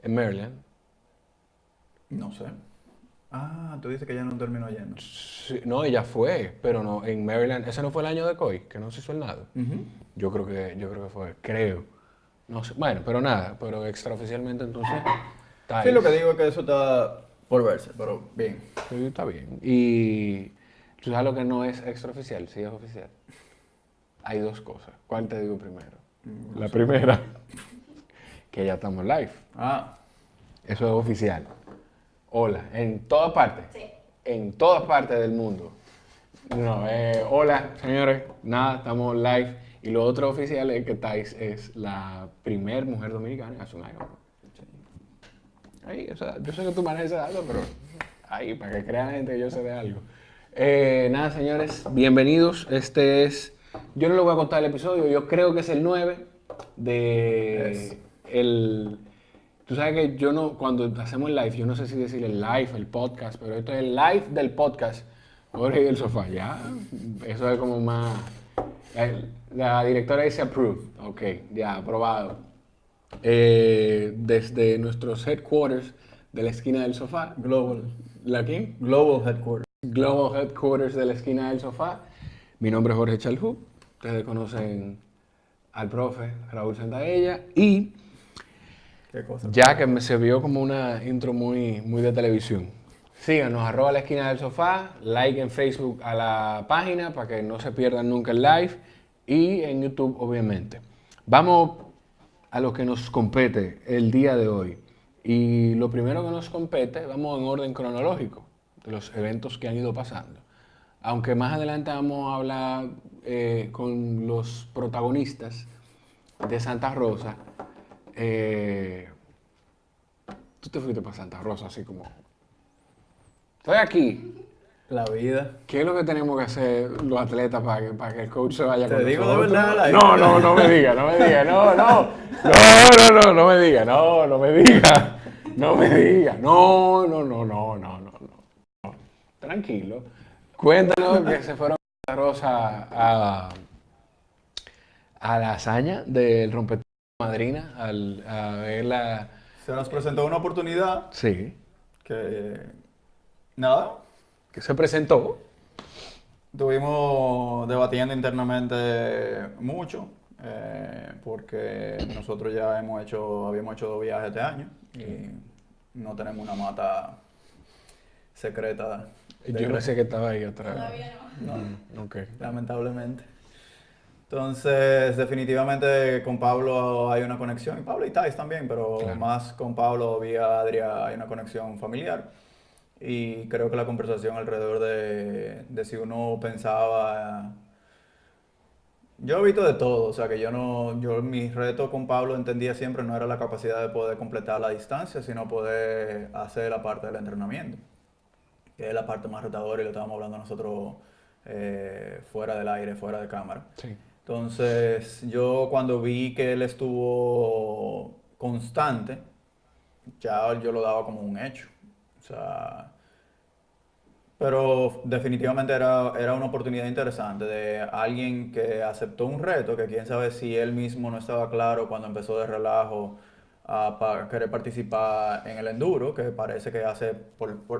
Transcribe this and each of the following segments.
en Maryland. No sé. Ah, tú dices que ya no terminó yendo. Sí, no, ella fue, pero no, en Maryland, ese no fue el año de COI, que no se hizo el nado. Ujú. Yo creo que fue, creo. No sé, bueno, pero nada, pero extraoficialmente entonces, Sí, lo que Thais, digo es que eso está por verse, pero bien. sí, está bien. Y tú sabes lo que no es extraoficial, sí es oficial. Hay dos cosas. ¿Cuál te digo primero? No La sé. primera, que ya estamos live. Ah, Eso es oficial. Hola, en todas partes. Sí. En todas partes del mundo. No, hola, señores. Nada, estamos live. Y lo otro oficial es que Thais es la primer mujer dominicana en hacer un Ironman. Ahí, o sea, yo sé que tú manejas ese dato, pero ahí, para que crea la gente que yo sé de algo. Nada, señores, bienvenidos. Yo no le voy a contar el episodio, yo creo que es el 9 es. de el... Tú sabes que yo no, cuando hacemos el live, yo no sé si decir el live, el podcast, pero esto es el live del podcast. Jorge y el sofá, ya, eso es como más... La directora dice approved, ok, ya, aprobado. Desde nuestros headquarters de la esquina del sofá. Global. ¿La quién? Global Headquarters. Global Headquarters de la esquina del sofá. Mi nombre es Jorge Chalhú. Ustedes conocen al profe Raúl Santaella. Y Qué cosa, ya profe. que se vio como una intro muy, muy de televisión. Síganos, arroba la esquina del sofá, like en Facebook a la página para que no se pierdan nunca el live y en YouTube obviamente. Vamos a lo que nos compete el día de hoy. Y lo primero que nos compete, vamos en orden cronológico de los eventos que han ido pasando. Aunque más adelante vamos a hablar con los protagonistas de Santa Rosa. eh, Tú te fuiste para Santa Rosa así como, estoy aquí. La vida. ¿Qué es lo que tenemos que hacer los atletas para que el coach se vaya con Te digo de nosotros? verdad, No, no, no me diga, no me diga, no, no, no, no, no, no me diga, no, no me diga, no me diga, no, no, no, no, no, no, no. Tranquilo. Cuéntanos que se fueron a Santa Rosa a la hazaña del rompetor de Madrina, a ver la... se nos presentó una oportunidad Sí, que, nada, que se presentó. estuvimos debatiendo internamente mucho, porque nosotros ya habíamos hecho 2 viajes este año y no tenemos una mata secreta de Yo pensé que estaba ahí atrás. Todavía no. No, Ok. lamentablemente. Entonces, definitivamente con Pablo hay una conexión, y Pablo y Thais también, pero Claro. más con Pablo vía Adria hay una conexión familiar. Y creo que la conversación alrededor de si uno pensaba, yo he visto de todo, o sea que yo no, yo mi reto con Pablo entendía siempre no era la capacidad de poder completar la distancia, sino poder hacer la parte del entrenamiento, que es la parte más retadora y lo estábamos hablando nosotros fuera del aire, fuera de cámara. Sí. Entonces, yo cuando vi que él estuvo constante, ya yo lo daba como un hecho. O sea, pero definitivamente era una oportunidad interesante de alguien que aceptó un reto, que quién sabe si él mismo no estaba claro cuando empezó de relajo para querer participar en el enduro, que parece que hace,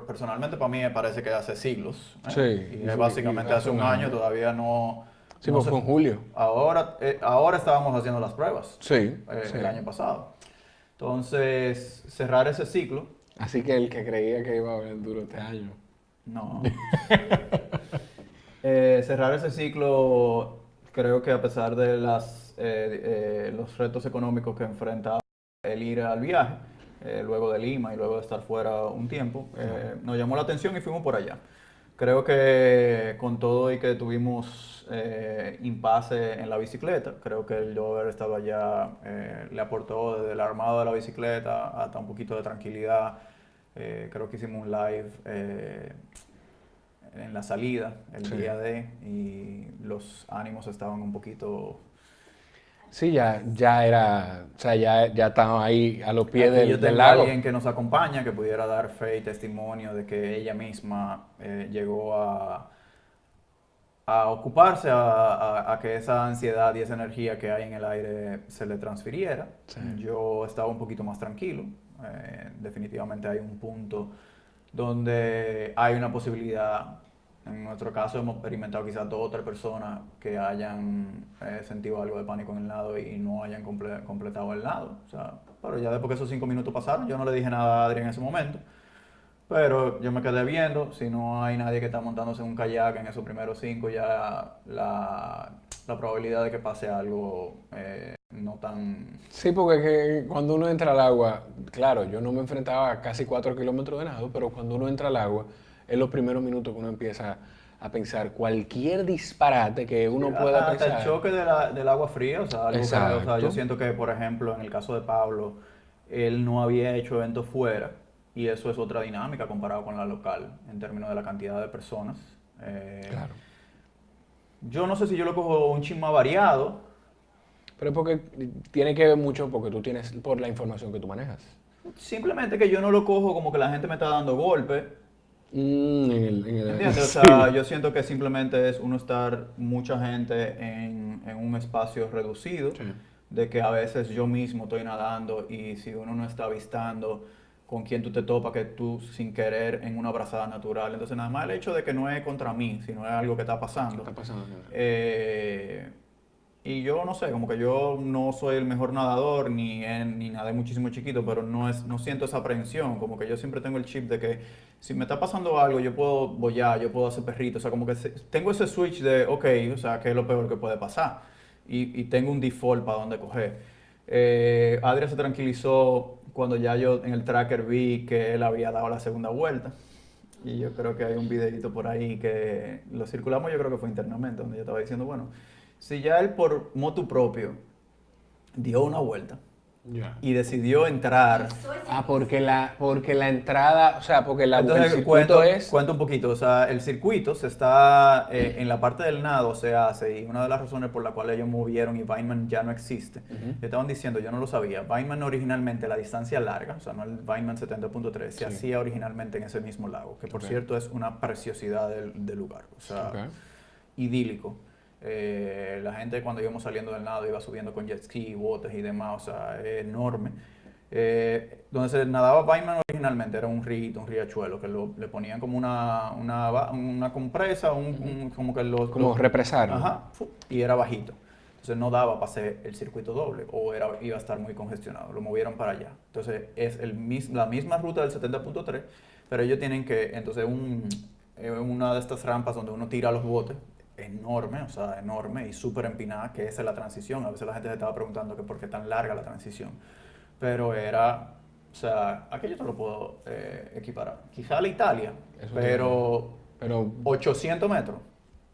personalmente para mí me parece que hace siglos, Sí, ¿eh? Y es y básicamente hace hace un un año, año. todavía no, Sí, no pues se... fue en julio. Ahora estábamos haciendo las pruebas, Sí, sí. el año pasado. Entonces, cerrar ese ciclo, Así que el que creía que iba a haber duro este año. no. Cerrar ese ciclo, creo que a pesar de los retos económicos que enfrenta el ir al viaje, luego de Lima y luego de estar fuera un tiempo, nos llamó la atención y fuimos por allá. Creo que con todo y que tuvimos impasse en la bicicleta, creo que el yo haber estado allá le aportó desde el armado de la bicicleta hasta un poquito de tranquilidad. Creo que hicimos un live en la salida, el Sí. día de, y los ánimos estaban un poquito... Sí, ya era, o sea, ya estaba ahí a los pies Aquí yo del tengo a alguien lago. que nos acompaña, que pudiera dar fe y testimonio de que ella misma llegó a ocuparse, a que esa ansiedad y esa energía que hay en el aire se le transfiriera. Sí. Yo estaba un poquito más tranquilo. Definitivamente hay un punto donde hay una posibilidad. En nuestro caso hemos experimentado quizás 2 o 3 personas que hayan sentido algo de pánico en el nado y no hayan completado el nado. O sea, pero ya después que esos 5 minutos pasaron, yo no le dije nada a Adri en ese momento. Pero yo me quedé viendo, si no hay nadie que está montándose en un kayak en esos primeros 5, ya la probabilidad de que pase algo no tan... Sí, porque cuando uno entra al agua, claro, yo no me enfrentaba a casi 4 kilómetros de nado, pero cuando uno entra al agua, es los primeros minutos que uno empieza a pensar cualquier disparate que uno pueda Hasta el pensar. choque del agua fría, o sea, algo que, o sea, Exacto. yo siento que, por ejemplo, en el caso de Pablo, él no había hecho eventos fuera y eso es otra dinámica comparado con la local en términos de la cantidad de personas. Claro. Yo no sé si yo lo cojo un chin más variado. Pero es porque tiene que ver mucho porque tú tienes, por la información que tú manejas. Simplemente que yo no lo cojo como que la gente me está dando golpes. ¿Entiendes? O Sí. sea, yo siento que simplemente es uno estar mucha gente en un espacio reducido, Sí. de que a veces yo mismo estoy nadando y si uno no está avistando con quién tú te topas, que tú sin querer en una brazada natural. Entonces, nada más el hecho de que no es contra mí, sino es algo que está ¿Qué pasando. está pasando? Y yo no sé, como que yo no soy el mejor nadador, ni nadé muchísimo chiquito, pero no siento esa aprehensión, como que yo siempre tengo el chip de que si me está pasando algo, yo puedo boyar, yo puedo hacer perrito, o sea, como que tengo ese switch de, ok, o sea, ¿qué es lo peor que puede pasar? Y tengo un default para dónde coger. Adria se tranquilizó cuando ya yo en el tracker vi que él había dado la segunda vuelta. Y yo creo que hay un videito por ahí que lo circulamos, yo creo que fue internamente, donde yo estaba diciendo, bueno, si ya él por motu propio dio una vuelta Ya. y decidió entrar, Porque la entrada, o sea, porque el entonces circuito es... cuento un poquito, o sea, el circuito se está en la parte del nado se hace y una de las razones por la cual ellos movieron y Vineman ya no existe, estaban diciendo, yo no lo sabía, Vineman originalmente la distancia larga, o sea, no el Vineman 70.3, se hacía originalmente en ese mismo lago, que por cierto es una preciosidad del lugar, o sea, idílico. La gente cuando íbamos saliendo del nado iba subiendo con jet ski, botes y demás, o sea, es enorme. Donde se nadaba Vineman originalmente era un riachuelo, que le ponían como una compresa, como que Como represarlo. Ajá, y era bajito. Entonces no daba para hacer el circuito doble o iba a estar muy congestionado, lo movieron para allá. Entonces es la misma ruta del 70.3, pero ellos tienen que, entonces una de estas rampas donde uno tira los botes, enorme, o sea, enorme y súper empinada, que esa es la transición. A veces la gente se estaba preguntando que por qué tan larga la transición. Pero era, o sea, aquello te lo puedo equiparar. Quizá a la Italia, pero 800 metros.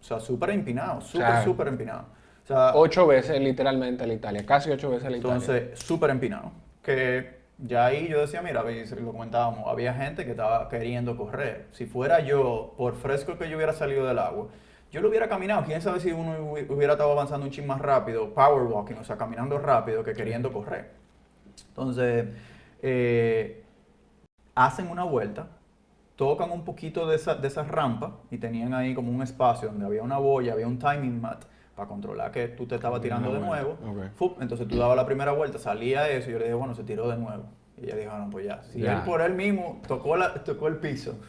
O sea, súper empinado, súper empinado. O sea, 8 veces literalmente la Italia, casi 8 veces la Italia. entonces, súper empinado. Que ya ahí yo decía, mira, lo comentábamos, había gente que estaba queriendo correr. Si fuera yo, por fresco que yo hubiera salido del agua, yo lo hubiera caminado. Quién sabe si uno hubiera estado avanzando un chin más rápido, power walking, o sea, caminando rápido que queriendo correr. Entonces, hacen una vuelta, tocan un poquito de esa rampa y tenían ahí como un espacio donde había una boya, había un timing mat para controlar que tú te estabas tirando de nuevo. Entonces tú dabas la primera vuelta, salía eso y yo le dije, bueno, se tiró de nuevo. Y ella dijo, no, pues ya. Si él por él mismo tocó el piso,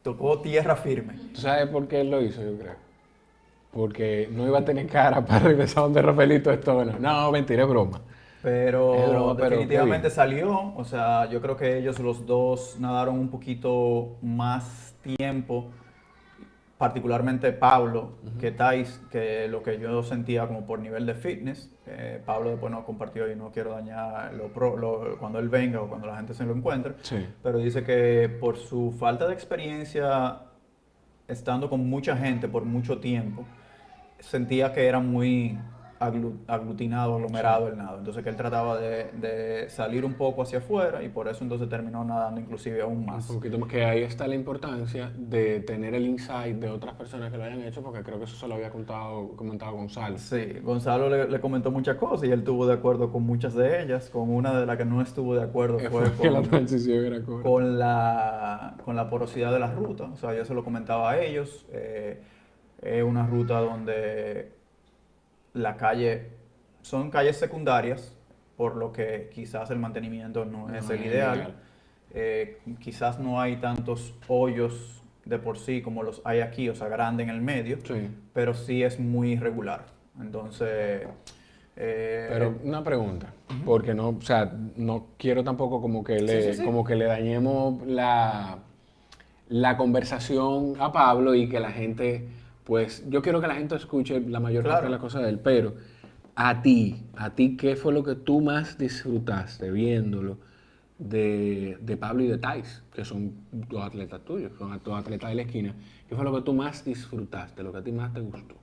tocó tierra firme. ¿Tú sabes por qué él lo hizo, yo creo? Porque no iba a tener cara para regresar donde Rafaelito estuvo. No, mentira, es broma. Pero definitivamente salió, o sea, yo creo que ellos los dos nadaron un poquito más tiempo, particularmente Pablo, que Thais, que lo que yo sentía como por nivel de fitness. Pablo después nos compartió y no quiero dañar cuando él venga o cuando la gente se lo encuentre, pero dice que por su falta de experiencia estando con mucha gente por mucho tiempo, sentía que era muy aglutinado, aglomerado el nado. Entonces que él trataba de salir un poco hacia afuera y por eso entonces terminó nadando inclusive aún más. Un poquito más, que ahí está la importancia de tener el insight de otras personas que lo hayan hecho, porque creo que eso se lo había comentado Gonzalo. Sí, Gonzalo le comentó muchas cosas y él estuvo de acuerdo con muchas de ellas. Con una de las que no estuvo de acuerdo fue que la transición era corta. con la porosidad de la ruta. O sea, yo se lo comentaba a ellos. Es una ruta donde la calle son calles secundarias, por lo que quizás el mantenimiento no es No el es ideal. ideal. Quizás no hay tantos hoyos de por sí como los hay aquí, o sea, grande en el medio, Sí. pero sí es muy irregular. Entonces, Pero una pregunta, ujú. porque no, o sea, no quiero tampoco Sí, sí, sí. como que le dañemos la conversación a Pablo y que la gente, pues, yo quiero que la gente escuche la mayor parte de Claro. las cosas de él, pero a ti, ¿qué fue lo que tú más disfrutaste viéndolo de Pablo y de Thais, que son dos atletas tuyos, son dos atletas de la esquina? ¿Qué fue lo que tú más disfrutaste, lo que a ti más te gustó?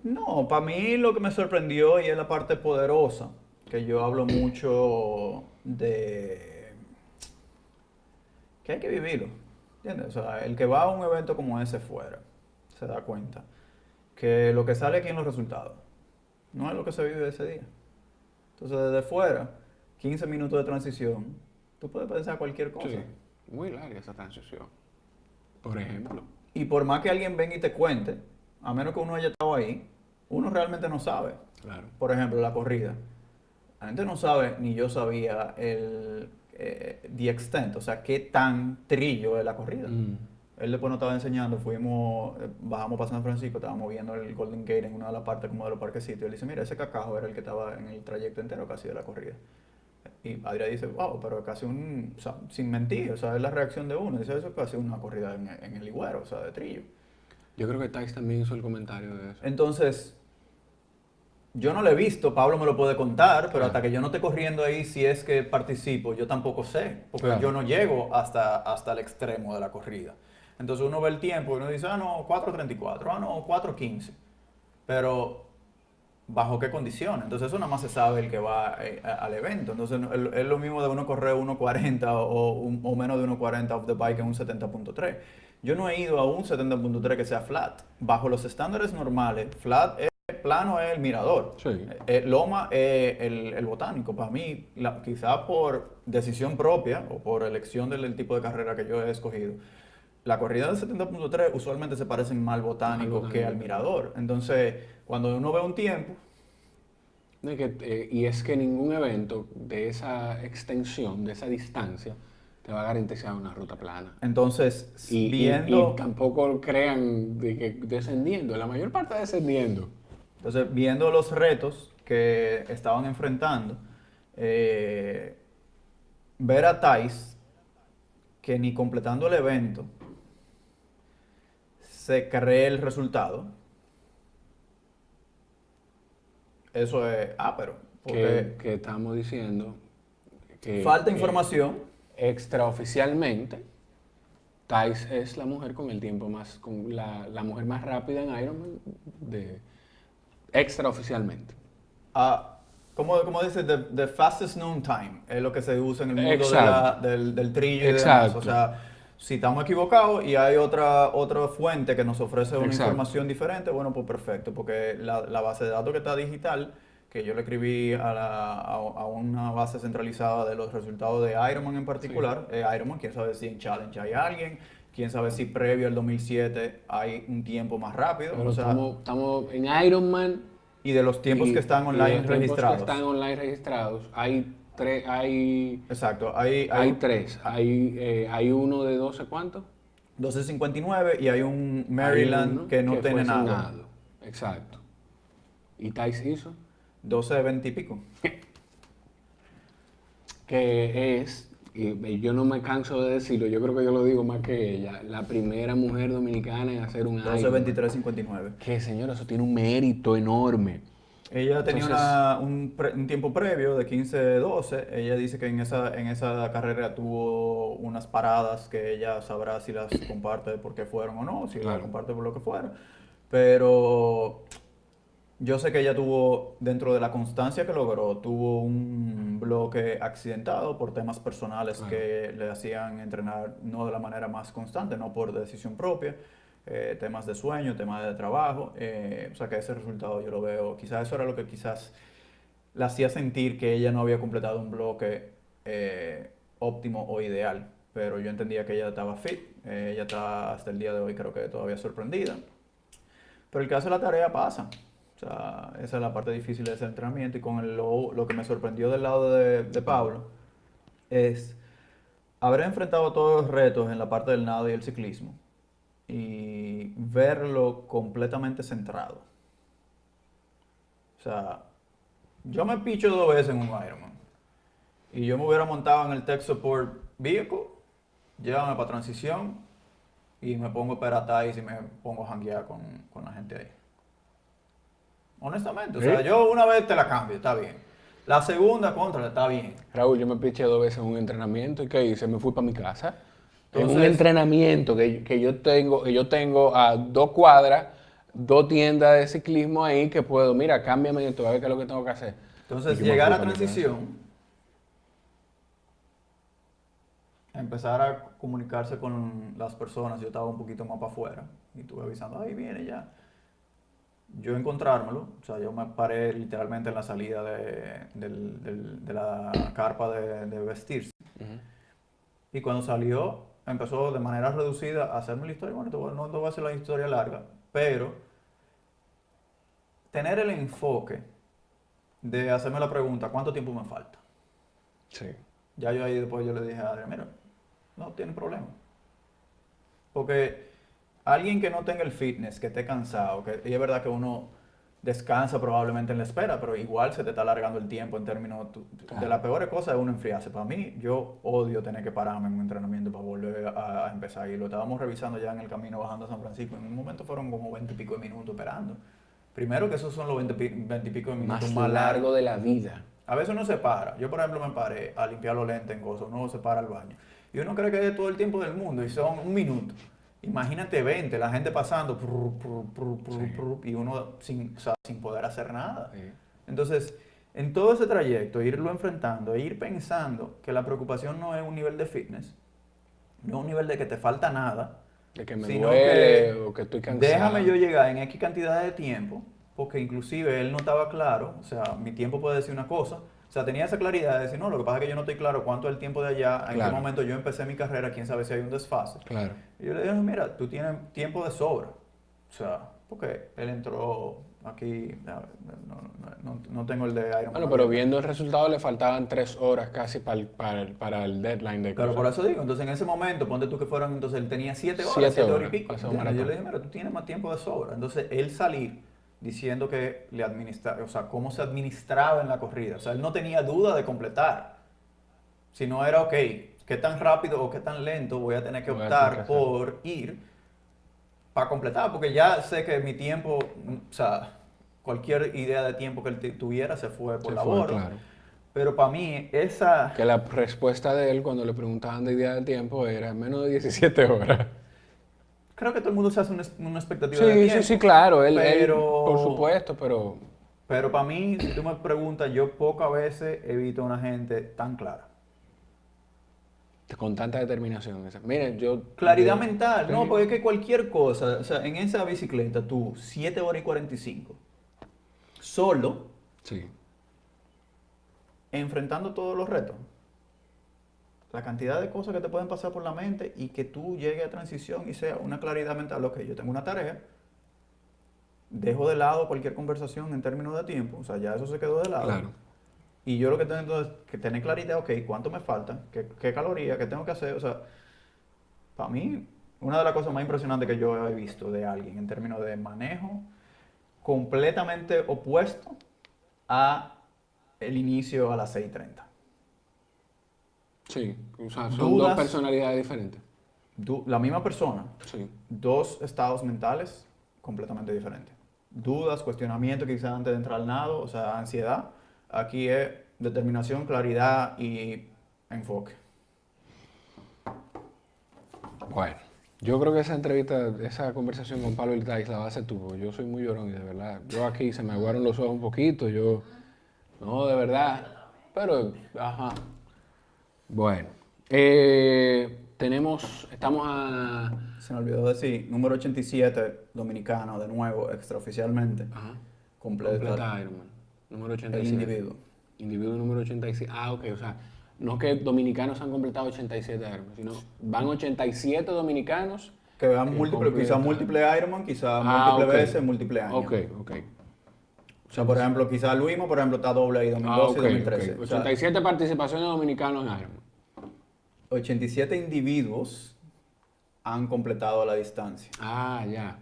No, para mí lo que me sorprendió y es la parte poderosa, que yo hablo mucho de que hay que vivirlo, ¿entiendes? O sea, el que va a un evento como ese fuera, se da cuenta que lo que sale aquí en los resultados no es lo que se vive ese día. Entonces, desde fuera, 15 minutos de transición, tú puedes pensar cualquier cosa. Sí, muy larga esa transición, por ejemplo. Y por más que alguien venga y te cuente, a menos que uno haya estado ahí, uno realmente no sabe. Claro. Por ejemplo, la corrida. La gente no sabe, ni yo sabía, the extent, o sea, qué tan trillo es la corrida. Mm, Él después nos estaba enseñando, bajamos para San Francisco, estábamos viendo el Golden Gate en una de las partes como de los parquecitos. Y él dice, mira, ese cacajo era el que estaba en el trayecto entero casi de la corrida. Y Adrián dice, wow, pero casi o sea, sin mentir, o sea, es la reacción de uno. Dice, eso es casi una corrida en el Ligüero, o sea, de trillo. yo creo que Thais también hizo el comentario de eso. Entonces, yo no lo he visto, Pablo me lo puede contar, pero hasta Claro, que yo no esté corriendo ahí, si es que participo, yo tampoco sé, porque yo claro. no llego hasta el extremo de la corrida. Entonces uno ve el tiempo y uno dice, ah, no, 4:34, ah, no, 4:15. Pero, ¿bajo qué condiciones? Entonces eso nada más se sabe el que va al evento. Entonces es lo mismo de uno correr 1:40 o menos de 1:40 off the bike en un 70.3. Yo no he ido a un 70.3 que sea flat. Bajo los estándares normales, flat es plano es el mirador. Sí, Loma es el botánico. Para mí, quizá por decisión propia o por elección del tipo de carrera que yo he escogido, la corrida del 70.3 usualmente se parecen más al algo botánico que al tan... mirador. Entonces, cuando uno ve un tiempo, no, y es que ningún evento de esa extensión, de esa distancia, te va a garantizar una ruta plana. entonces Y viendo, tampoco crean de que descendiendo, la mayor parte descendiendo. viendo los retos que estaban enfrentando, eh, ver a Thais que ni completando el evento se cree el resultado, eso es pero porque Que estamos diciendo falta que información. extraoficialmente, Thais es la mujer con el tiempo más, con la mujer más rápida en Ironman, extraoficialmente. Ah, como dice, the fastest known time es lo que se usa en el mundo Exacto, del trillo y demás. O exacto, sea, si estamos equivocados y hay otra fuente que nos ofrece una exacto. información diferente, bueno, pues perfecto, porque la base de datos que está digital, que yo le escribí a una base centralizada de los resultados de Ironman en Sí. particular, Ironman, quién sabe si en Challenge hay alguien, quién sabe si previo al 2007 hay un tiempo más rápido, o Pero sea, estamos en Ironman y de los tiempos que están y de online los tiempos que están registrados. online registrados, Exacto, hay tres. Hay uno de 12 ¿cuánto? 12:59 y hay un Hay Maryland uno que no que fue tiene nada. asignado. Exacto. ¿Y Thais hizo? 12:20 y pico. Que es, y yo no me canso de decirlo, yo creo que yo lo digo más que ella, la primera mujer dominicana en hacer un doce Ironman. veintitrés cincuenta y nueve Que señora, eso tiene un mérito enorme. Ella tenía Entonces, un tiempo previo de 15:12. Ella dice que en esa carrera tuvo unas paradas que ella sabrá si las comparte por qué fueron o no, si las claro, comparte por lo que fuera. Pero yo sé que ella tuvo, dentro de la constancia que logró, tuvo un bloque accidentado por temas personales claro. que le hacían entrenar no de la manera más constante, no por decisión propia, temas de sueño, temas de trabajo. O sea que ese resultado yo lo veo, quizás eso era lo que quizás le hacía sentir que ella no había completado un bloque óptimo o ideal. Pero yo entendía que ella estaba fit, ella está hasta el día de hoy creo que todavía sorprendida. Pero el que hace la tarea pasa. O sea, esa es la parte difícil de ese entrenamiento. Y con lo que me sorprendió del lado de Pablo es haber enfrentado todos los retos en la parte del nado y el ciclismo y verlo completamente centrado. O sea, yo me picho 2 veces en un Ironman y yo me hubiera montado en el Tech Support Vehicle, llévame para transición y me pongo peratais y me pongo a janguear con la gente ahí. Honestamente, o sea, yo una vez te la cambio, está bien. La segunda contra, está bien. Raúl, yo me piché 2 veces en un entrenamiento y ¿qué hice? Me fui para mi casa. Entonces, en un entrenamiento que yo tengo a 2 cuadras, 2 tiendas de ciclismo ahí que puedo, mira, cámbiame esto, a ver qué es lo que tengo que hacer. entonces Y yo me llegar fui a pa' mi casa. transición, empezar a comunicarse con las personas, yo estaba un poquito más para afuera y estuve avisando, ahí viene ya. Yo encontrármelo, o sea, yo me paré literalmente en la salida de la carpa de vestirse. Ujú. Y cuando salió, empezó de manera reducida a hacerme la historia. Bueno, no te voy a hacer la historia larga, pero tener el enfoque de hacerme la pregunta, ¿cuánto tiempo me falta? Sí. Ya yo ahí después yo le dije a Adrián, mira, no tiene problema. Porque alguien que no tenga el fitness, que esté cansado, y es verdad que uno descansa probablemente en la espera, pero igual se te está alargando el tiempo en términos de Claro. las peores cosas es uno enfriarse. Para mí, yo odio tener que pararme en un entrenamiento para volver a empezar. Y lo estábamos revisando ya en el camino bajando a San Francisco. En un momento fueron como 20 y pico de minutos esperando. Primero que esos son los 20 y pico de minutos Más largo de la vida. a veces uno se para. Yo, por ejemplo, me paré a limpiar los lentes en cosas. Uno se para al baño. Y uno cree que es todo el tiempo del mundo y son un minuto. Imagínate 20, la gente pasando y uno o sea, sin poder hacer nada. Sí. Entonces, en todo ese trayecto, irlo enfrentando e ir pensando que la preocupación no es un nivel de fitness, no es un nivel de que te falta nada, De que me sino duele o que estoy cansado. déjame yo llegar en X cantidad de tiempo, porque inclusive él no estaba claro, o sea, mi tiempo puede decir una cosa, o sea, tenía esa claridad de decir, no, lo que pasa es que yo no estoy claro cuánto es el tiempo de allá, en qué Claro. momento yo empecé mi carrera, quién sabe si hay un desfase. Claro. Y yo le dije, mira, tú tienes tiempo de sobra, o sea, porque él entró aquí, no tengo el de Iron Bueno, Man. pero viendo el resultado le faltaban 3 horas casi para el deadline de Pero cruzar. por eso digo, entonces en ese momento, ponte tú que fueron, entonces él tenía 7 horas, 7 7 horas y horas, pico. pasó un ¿entiendes? Yo le maratón. dije, mira, tú tienes más tiempo de sobra. Entonces él salir diciendo que le administra, o sea, cómo se administraba en la corrida. O sea, él no tenía duda de completar. Si no era, ok, qué tan rápido o qué tan lento voy a tener que Voy a tener que optar hacer. por ir para completar, porque ya sé que mi tiempo, o sea, cualquier idea de tiempo que él tuviera se fue por Se la fue, borda. claro. Pero para mí, esa... Que la respuesta de él cuando le preguntaban de idea de tiempo era menos de 17 horas. Creo que todo el mundo se hace una expectativa de Sí, tiempo. sí, sí, claro. Él, pero, por supuesto, pero pero para mí, si tú me preguntas, yo pocas veces he visto a una gente tan clara. con tanta determinación. Miren, yo... Claridad yo- mental, sí, no, porque es que cualquier cosa, o sea, en esa bicicleta tú, 7 horas y 45, solo, sí. enfrentando todos los retos. La cantidad de cosas que te pueden pasar por la mente y que tú llegues a transición y sea una claridad mental, ok, yo tengo una tarea, dejo de lado cualquier conversación en términos de tiempo, o sea, ya eso se quedó de lado. Claro. Y yo lo que tengo es que tener claridad, ok, cuánto me falta, qué calorías, qué tengo que hacer, o sea, para mí, una de las cosas más impresionantes que yo he visto de alguien en términos de manejo, completamente opuesto a el inicio a las 6:30. Sí, o sea, son Dudas. dos personalidades diferentes. La misma persona, Sí. 2 estados mentales completamente diferentes. Dudas, cuestionamiento quizás antes de entrar al nado, o sea, ansiedad. Aquí es determinación, claridad y enfoque. Bueno, yo creo que esa entrevista, esa conversación con Pablo Iltais la vas a hacer tú, porque yo soy muy llorón y de verdad, yo aquí se me aguaron los ojos un poquito, no, de verdad, pero, ajá. Bueno, estamos a... Se me olvidó decir, número 87, dominicano, de nuevo, extraoficialmente, Ajá. completa Completa Ironman, número el 87. individuo. Individuo número 87. Ah, ok, o sea, no que dominicanos han completado 87 Ironman, sino van 87 dominicanos Que vean múltiples, quizás múltiples Ironman, quizás múltiples veces, múltiples años. Ok. O sea, por ejemplo, quizás Luismo, por ejemplo, está doble ahí, 2012 y 2013. 87 participaciones dominicanos en Ironman. 87 individuos han completado la distancia. Ya.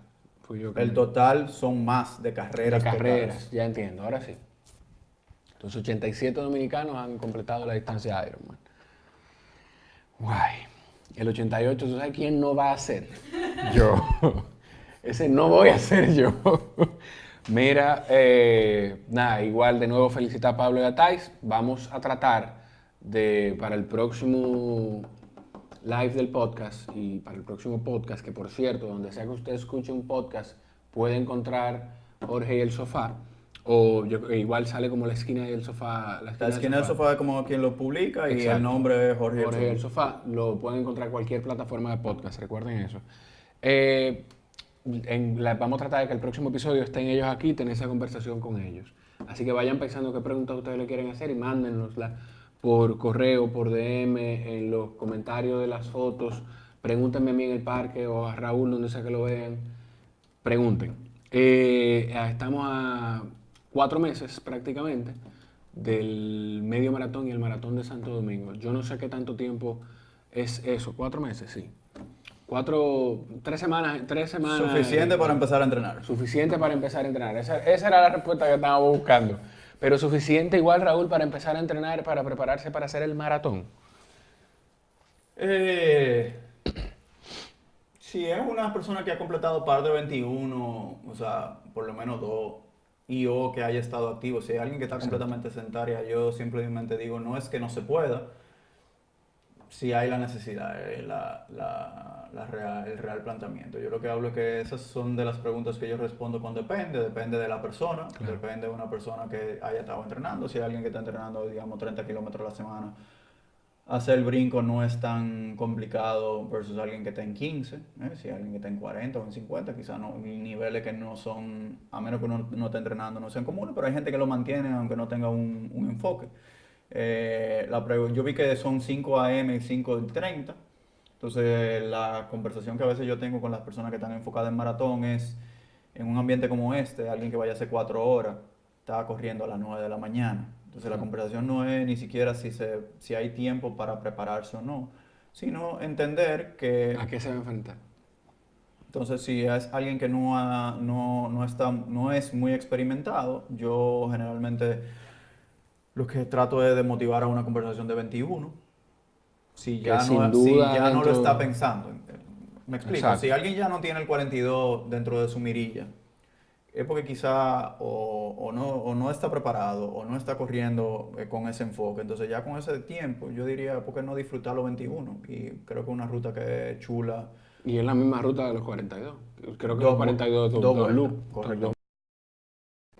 El total son más de carreras. De carreras, totales. Ya entiendo, ahora sí. Entonces 87 dominicanos han completado la distancia Ironman. Guay. El 88, ¿tú sabes quién no va a hacer? Yo. Ese no voy a hacer yo. Mira, nada, igual de nuevo felicitar a Pablo y a Thais. Vamos a tratar de, para el próximo live del podcast y para el próximo podcast, que por cierto, donde sea que usted escuche un podcast, puede encontrar Jorge y el Sofá, o igual sale como la esquina y el sofá. La esquina del sofá es como quien lo publica. Exacto. Y el nombre es Jorge y el Sofá. Lo pueden encontrar en cualquier plataforma de podcast, recuerden eso. Vamos a tratar de que el próximo episodio estén ellos aquí, tener esa conversación con ellos. Así que vayan pensando qué preguntas ustedes le quieren hacer y mándennosla por correo, por DM, en los comentarios de las fotos. Pregúntenme a mí en el parque o a Raúl, donde sea que lo vean. Pregunten. Estamos a 4 meses prácticamente del medio maratón y el maratón de Santo Domingo. Yo no sé qué tanto tiempo es eso. 4 meses, sí. 3 semanas. Suficiente para empezar a entrenar. Suficiente para empezar a entrenar. Esa era la respuesta que estábamos buscando. Pero suficiente igual, Raúl, para empezar a entrenar, para prepararse para hacer el maratón. Si es una persona que ha completado par de 21, o sea, por lo menos 2, o que haya estado activo, si hay alguien que está completamente sedentaria, yo simplemente digo, no es que no se pueda, si hay la necesidad, el real planteamiento. Yo lo que hablo es que esas son de las preguntas que yo respondo con depende de la persona, claro. Depende de una persona que haya estado entrenando, si hay alguien que está entrenando, digamos, 30 kilómetros a la semana, hacer el brinco no es tan complicado versus alguien que está en 15, si hay alguien que está en 40 o en 50, quizás no, niveles que no son, a menos que uno no esté entrenando, no sean comunes, pero hay gente que lo mantiene aunque no tenga un enfoque. Yo vi que son 5 AM y 5:30, entonces la conversación que a veces yo tengo con las personas que están enfocadas en maratón es, en un ambiente como este, alguien que vaya a hacer 4 horas, está corriendo a las 9 de la mañana. Entonces la conversación no es ni siquiera si hay tiempo para prepararse o no, sino entender que... ¿A qué se va a enfrentar? Entonces si es alguien que no es muy experimentado, yo generalmente lo que trato es de motivar a una conversación de 21, si ya no lo está pensando. ¿Me explico? Exacto. Si alguien ya no tiene el 42 dentro de su mirilla, es porque quizá o no está preparado o no está corriendo con ese enfoque. Entonces ya con ese tiempo yo diría, ¿por qué no disfrutar los 21? Y creo que es una ruta que es chula. Y es la misma ruta de los 42. Creo que los 42 dos loop. Correcto.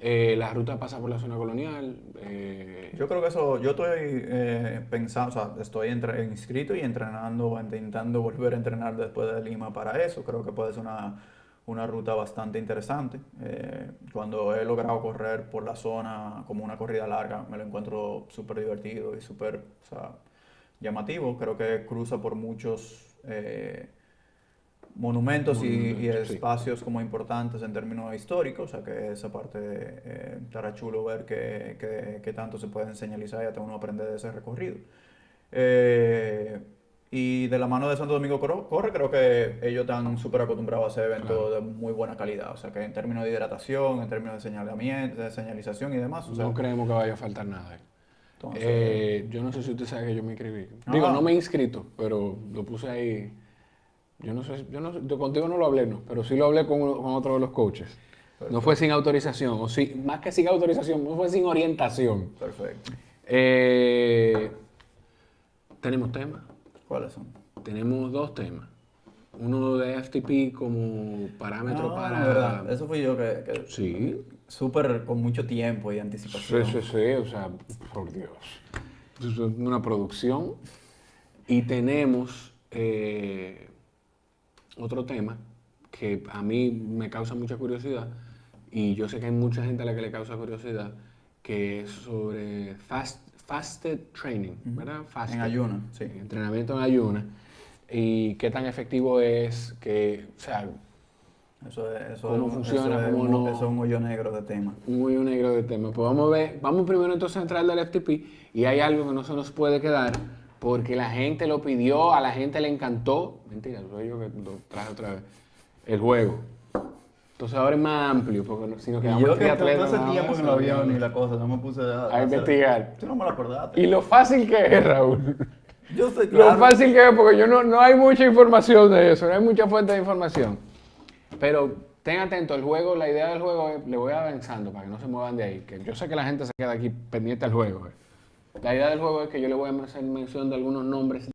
La ruta pasa por la zona colonial. Yo creo que eso, yo estoy pensando, o sea, estoy inscrito y entrenando, intentando volver a entrenar después de Lima para eso. Creo que puede ser una ruta bastante interesante. Cuando he logrado correr por la zona como una corrida larga, me lo encuentro súper divertido y súper, o sea, llamativo. Creo que cruza por muchos monumentos y espacios como importantes en términos históricos, o sea que esa parte estará chulo ver qué tanto se puede señalizar y hasta uno aprende de ese recorrido. Y de la mano de Santo Domingo Corre, creo que ellos están súper acostumbrados a hacer eventos de muy buena calidad. O sea, que en términos de hidratación, en términos de señalamiento, de señalización y demás. O sea, no creemos que vaya a faltar nada. Entonces, yo no sé si usted sabe que yo me inscribí. Digo, no me he inscrito, pero lo puse ahí. Yo contigo no lo hablé, no, pero sí lo hablé con otro de los coaches. Perfecto. No fue sin autorización, o sí, más que sin autorización, no fue sin orientación. Perfecto. ¿Tenemos temas? ¿Cuáles son? Tenemos 2 temas. Uno de FTP como parámetro para... ¿verdad? Eso fui yo que sí. Súper con mucho tiempo y anticipación. Sí, o sea, por Dios. Es una producción. Y tenemos otro tema que a mí me causa mucha curiosidad y yo sé que hay mucha gente a la que le causa curiosidad, que es sobre fasted training, ¿verdad? Fasted, en ayuna, sí. Entrenamiento en ayuna. y qué tan efectivo es, o sea, cómo funciona, cómo no. Eso es un hoyo negro de tema. Un hoyo negro de tema. Pues vamos a ver, vamos primero entonces a entrar al FTP y hay algo que no se nos puede quedar porque la gente lo pidió, a la gente le encantó. Mentira, soy yo que lo traje otra vez. El juego. Entonces ahora es más amplio, porque si nos quedamos Yo en que triatletas, todo ese no, tiempo eso en el avión y la cosa, no me puse a investigar. Tú no me lo acordaste. Y lo fácil que es, Raúl. Yo estoy Lo claro. fácil que es, porque no hay mucha información de eso, no hay mucha fuente de información. Pero ten atento, el juego, la idea del juego es, le voy avanzando para que no se muevan de ahí, que yo sé que la gente se queda aquí pendiente al juego. La idea del juego es que yo le voy a hacer mención de algunos nombres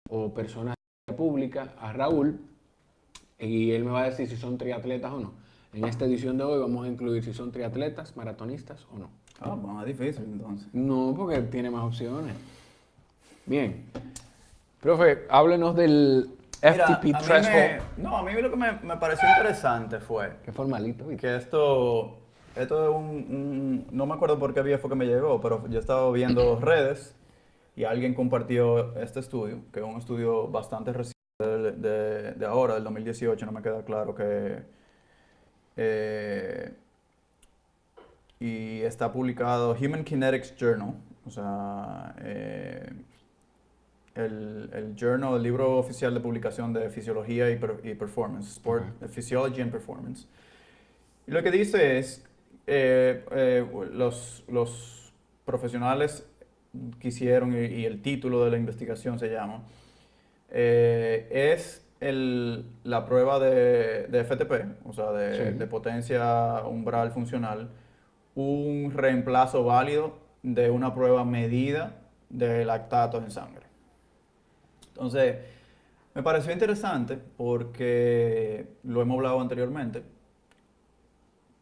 o personas públicas a Raúl y él me va a decir si son triatletas o no. En esta edición de hoy vamos a incluir si son triatletas, maratonistas o no. Ah, más difícil entonces. No, porque tiene más opciones. Bien. Profe, háblenos del FTP Threshold. A mí lo que me pareció interesante fue Qué formalito, ¿viste? que esto es no me acuerdo por qué vía fue que me llegó, pero yo estaba viendo redes y alguien compartió este estudio, que es un estudio bastante reciente de ahora, del 2018, no me queda claro y está publicado Human Kinetics Journal, o sea, el journal, el libro oficial de publicación de fisiología y performance, Sport Physiology and Performance. Y lo que dice es, los profesionales quisieron, y el título de la investigación se llama, es la prueba de FTP, o sea, de potencia umbral funcional, un reemplazo válido de una prueba medida de lactatos en sangre. Entonces, me pareció interesante porque lo hemos hablado anteriormente,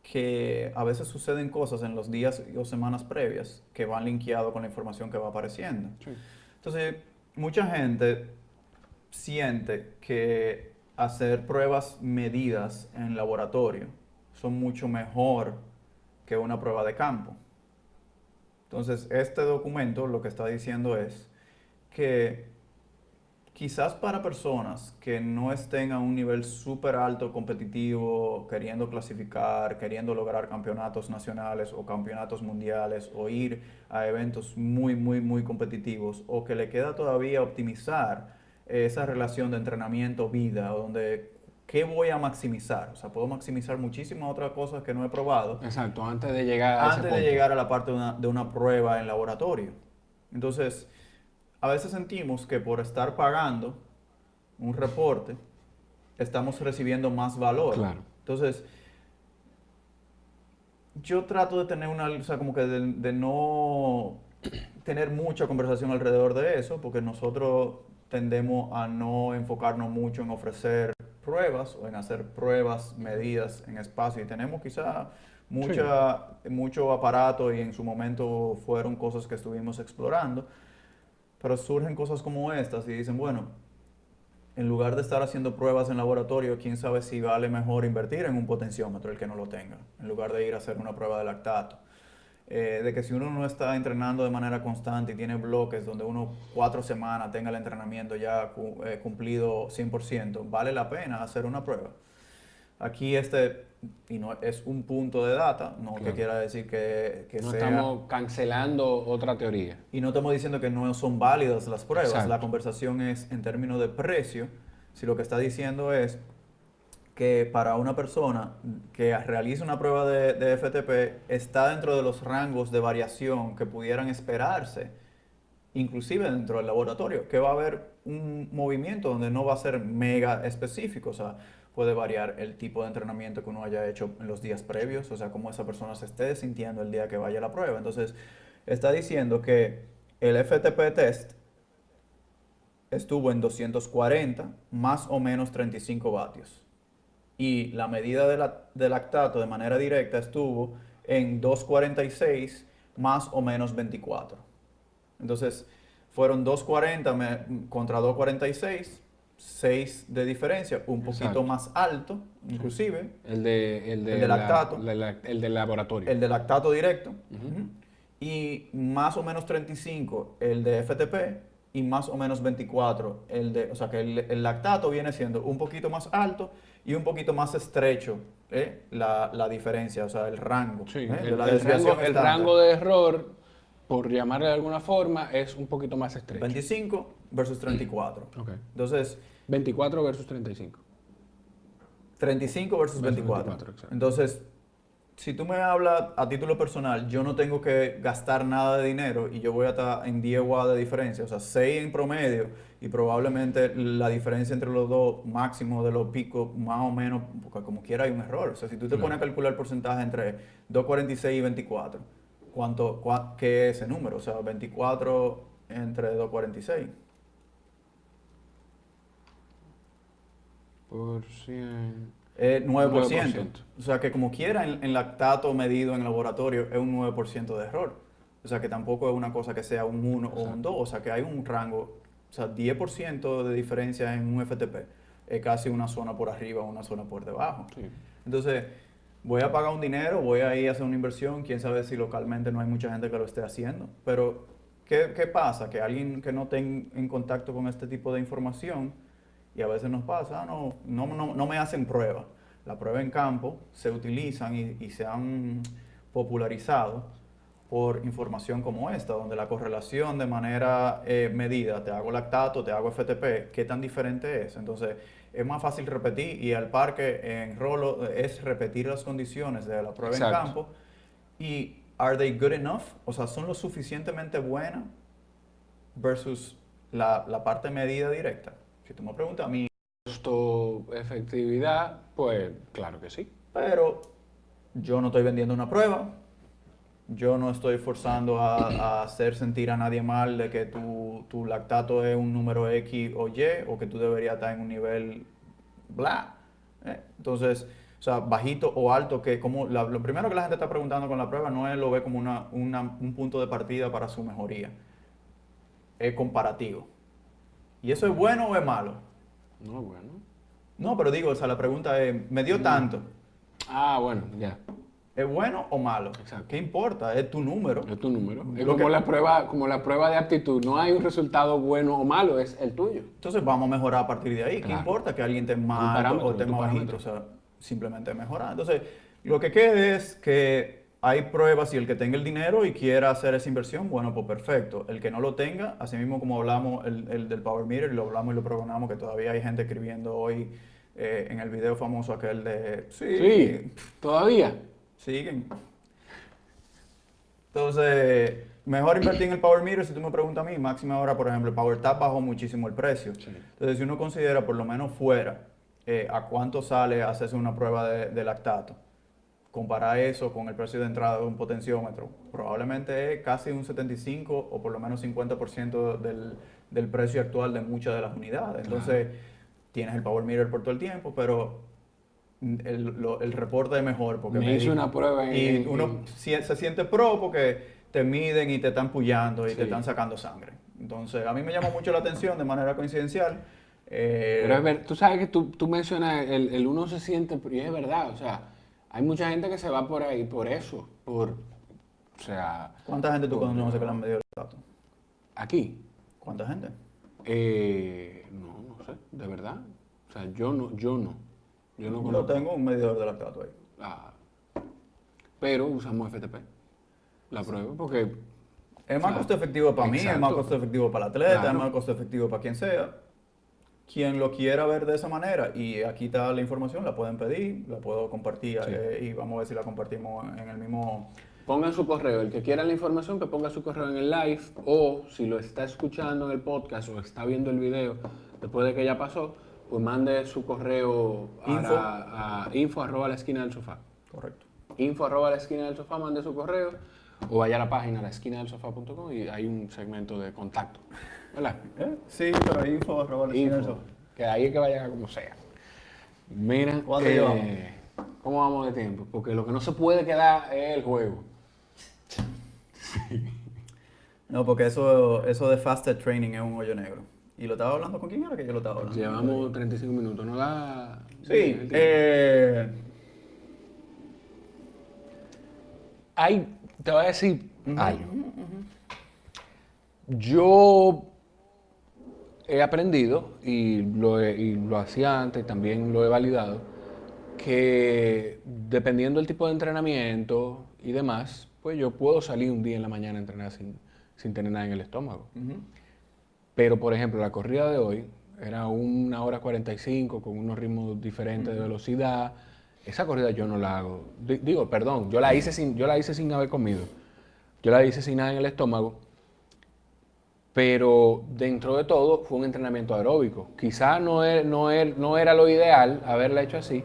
que a veces suceden cosas en los días o semanas previas que van linkeados con la información que va apareciendo. Sí. Entonces, mucha gente siente que hacer pruebas medidas en laboratorio son mucho mejor que una prueba de campo. Entonces, este documento lo que está diciendo es que quizás para personas que no estén a un nivel súper alto competitivo, queriendo clasificar, queriendo lograr campeonatos nacionales o campeonatos mundiales o ir a eventos muy, muy, muy competitivos, o que le queda todavía optimizar esa relación de entrenamiento-vida, donde ¿qué voy a maximizar? O sea, puedo maximizar muchísimas otras cosas que no he probado. Exacto, antes de llegar a ese Antes de punto. llegar a la parte de una prueba en laboratorio. Entonces, a veces sentimos que por estar pagando un reporte, estamos recibiendo más valor. Claro. Entonces, yo trato de tener o sea, como que de no tener mucha conversación alrededor de eso, porque nosotros tendemos a no enfocarnos mucho en ofrecer pruebas o en hacer pruebas medidas en espacio, y tenemos quizá mucho aparato, y en su momento fueron cosas que estuvimos explorando, pero surgen cosas como estas y dicen, bueno, en lugar de estar haciendo pruebas en laboratorio, quién sabe si vale mejor invertir en un potenciómetro, el que no lo tenga, en lugar de ir a hacer una prueba de lactato. De que si uno no está entrenando de manera constante y tiene bloques donde uno 4 semanas tenga el entrenamiento ya cumplido 100%, vale la pena hacer una prueba. Aquí y no es un punto de data, no Claro. que quiera decir que No sea... estamos cancelando otra teoría. Y no estamos diciendo que no son válidas las pruebas. Exacto. La conversación es en términos de precio. Si lo que está diciendo es que para una persona que realice una prueba de FTP está dentro de los rangos de variación que pudieran esperarse, inclusive dentro del laboratorio, que va a haber un movimiento donde no va a ser mega específico, o sea, puede variar el tipo de entrenamiento que uno haya hecho en los días previos, o sea, cómo esa persona se esté sintiendo el día que vaya a la prueba. Entonces, está diciendo que el FTP test estuvo en 240 más o menos 35 vatios. Y la medida de lactato de manera directa estuvo en 246 más o menos 24. Entonces, fueron 240 contra 246, 6 de diferencia, un poquito Exacto. más alto, inclusive. El de lactato. El del laboratorio. El de lactato directo. Y más o menos 35 el de FTP, y más o menos 24 o sea que el lactato viene siendo un poquito más alto y un poquito más estrecho, la diferencia, o sea, el rango, Sí, de la desviación el estándar. rango de error, por llamarle de alguna forma, es un poquito más estrecho. 25 versus 34. Ok. Entonces, 24 versus 35. 35 versus Versus 24. 24, exacto. Entonces, si tú me hablas a título personal, yo no tengo que gastar nada de dinero y yo voy a estar en 10 watts de diferencia, o sea, 6 en promedio y probablemente la diferencia entre los dos máximo de los picos, más o menos, porque como quiera hay un error. O sea, si tú te pones a calcular el porcentaje entre 2,46 y 24, ¿qué es ese número? O sea, 24 entre 2,46. Por 100. 9%. O sea que como quiera en lactato medido en laboratorio es un 9% de error. O sea que tampoco es una cosa que sea un 1 o un 2. O sea que hay un rango, o sea, 10% de diferencia en un FTP. Es casi una zona por arriba o una zona por debajo. Sí. Entonces, voy a pagar un dinero, voy a ir a hacer una inversión. Quién sabe si localmente no hay mucha gente que lo esté haciendo. Pero, ¿qué pasa? Que alguien que no esté en contacto con este tipo de información, y a veces nos pasa, no me hacen pruebas. La prueba en campo se utilizan y se han popularizado por información como esta, donde la correlación de manera medida, te hago lactato, te hago FTP, ¿qué tan diferente es? Entonces, es más fácil repetir y al par que en Rolo es repetir las condiciones de la prueba en Exacto. campo y ¿are they good enough? O sea, ¿son lo suficientemente buenas versus la parte medida directa? Si tú me preguntas a mí, Costo, efectividad, pues claro que sí. pero yo no estoy vendiendo una prueba, yo no estoy forzando a hacer sentir a nadie mal de que tu lactato es un número X o Y o que tú deberías estar en un nivel bla. Entonces, o sea, bajito o alto, que como lo primero que la gente está preguntando con la prueba no es lo ve como un punto de partida para su mejoría, es comparativo. ¿Y eso es bueno o es malo? No, bueno. No, pero digo, o sea, la pregunta es, me dio tanto. Ah, bueno, ya. ¿Es bueno o malo? Exacto. ¿Qué importa? Es tu número. Es tu número. Es Lo como que- como la prueba de aptitud. No hay un resultado bueno o malo, es el tuyo. Entonces vamos a mejorar a partir de ahí. ¿Qué Claro. importa que alguien esté Un más alto parámetro, o esté tu más parámetro. bajito? O sea, simplemente mejorar. Entonces, lo que queda es que hay pruebas y el que tenga el dinero y quiera hacer esa inversión, bueno, pues perfecto. El que no lo tenga, así mismo como hablamos el del Power Meter, y lo hablamos y lo programamos, que todavía hay gente escribiendo hoy en el video famoso aquel de, Sí, todavía. siguen. Entonces, mejor invertir en el Power Meter, si tú me preguntas a mí, máxima ahora, por ejemplo, el Power Tap bajó muchísimo el precio. Sí. Entonces, si uno considera por lo menos fuera a cuánto sale hacerse una prueba de lactato, comparar eso con el precio de entrada de un potenciómetro, probablemente es casi un 75 o por lo menos 50% del precio actual de muchas de las unidades. Entonces, tienes el Power Meter por todo el tiempo, pero el reporte es mejor porque Me hice una prueba y uno se siente pro porque te miden y te están pullando y te Sí. están sacando sangre. Entonces, a mí me llama mucho la atención de manera coincidencial. Pero es ver, tú sabes que tú mencionas, el uno se siente, y es verdad, o sea, hay mucha gente que se va por ahí por eso, o sea, ¿Cuánta gente tú por- conoces que le han medido el lactato? aquí, ¿Cuánta gente? no sé, de verdad, o sea, yo no Yo conozco. tengo un medidor de lactato ahí. Ah, pero usamos FTP, la prueba, porque Es más Claro. costo efectivo para mí, es más Exacto. costo efectivo para el atleta, Claro. es más costo efectivo para quien sea. Quien lo quiera ver de esa manera, y aquí está la información, la pueden pedir, la puedo compartir Sí. y vamos a ver si la compartimos en el mismo. Pongan su correo, el que quiera la información que ponga su correo en el live o si lo está escuchando en el podcast o está viendo el video después de que ya pasó, pues mande su correo Info. a info@laesquinaDelSofá. Correcto. Info@laesquinaDelSofá, mande su correo o vaya a la página laesquinaDelSofá.com y hay un segmento de contacto, ¿verdad? Sí, pero Info, que ahí es que vaya como sea. Mira, ¿Cuánto llevamos? ¿cómo vamos de tiempo? Porque lo que no se puede quedar es el juego. No, porque eso de fasted training es un hoyo negro. ¿Y lo estaba hablando con quién era que yo lo estaba hablando? Llevamos 35 minutos, ¿no da? Sí, el tiempo? Te voy a decir algo. Yo he aprendido, y lo hacía antes, y también lo he validado, que dependiendo del tipo de entrenamiento y demás, pues yo puedo salir un día en la mañana a entrenar sin tener nada en el estómago. Pero, por ejemplo, la corrida de hoy era 1 hora 45 con unos ritmos diferentes de velocidad. Esa corrida yo no la hago. Digo, perdón, yo la hice sin haber comido. Yo la hice sin nada en el estómago. Pero dentro de todo fue un entrenamiento aeróbico. Quizá no era lo ideal haberla hecho así,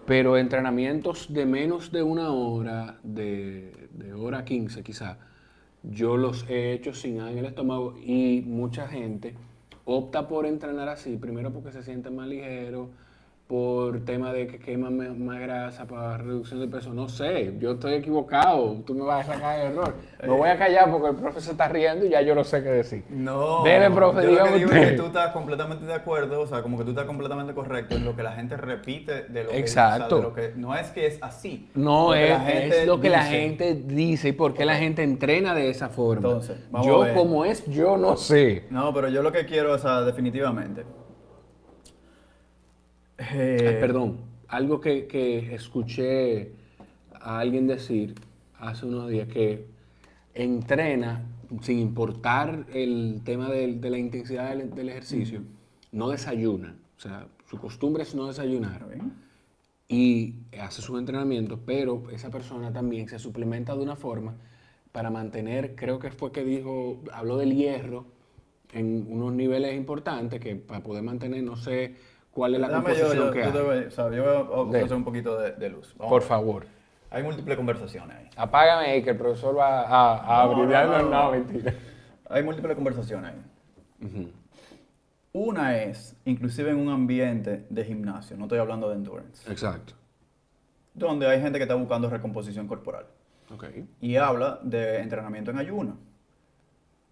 pero entrenamientos de menos de 1 hora, de hora 15 quizá, yo los he hecho sin nada en el estómago y mucha gente opta por entrenar así, primero porque se siente más ligero, por tema de que queman más grasa para reducción de peso. No sé, yo estoy equivocado, tú me vas a sacar el error. Me voy a callar porque el profe se está riendo y ya yo no sé qué decir. No, Dele, profe, yo lo que digo es que usted. tú estás completamente de acuerdo, o sea, como que tú estás completamente correcto en lo que la gente repite de lo que, Exacto. o sea, de lo que no es que es así. No, lo que es lo que la dice. gente dice y por qué la gente entrena de esa forma. Entonces, vamos a Yo ver. como es, yo no sé. No, pero yo lo que quiero, o sea, definitivamente. Perdón, algo que escuché a alguien decir hace unos días que entrena sin importar el tema de la intensidad del ejercicio, no desayuna. O sea, su costumbre es no desayunar. ¿Está bien? Y hace sus entrenamientos, pero esa persona también se suplementa de una forma para mantener, creo que fue que dijo, habló del hierro en unos niveles importantes que para poder mantener, no sé cuál es la Déjame composición que yo te hay. voy, o sea, yo voy a ofrecer Dele. un poquito de luz. Vamos a Por ver. favor. Hay múltiples conversaciones ahí. Apágame ahí que el profesor va a No, brillarnos. no, No, no. mentira. Hay múltiples conversaciones ahí. Una es, inclusive en un ambiente de gimnasio, no estoy hablando de endurance, Exacto. donde hay gente que está buscando recomposición corporal Ok. y habla de entrenamiento en ayuno.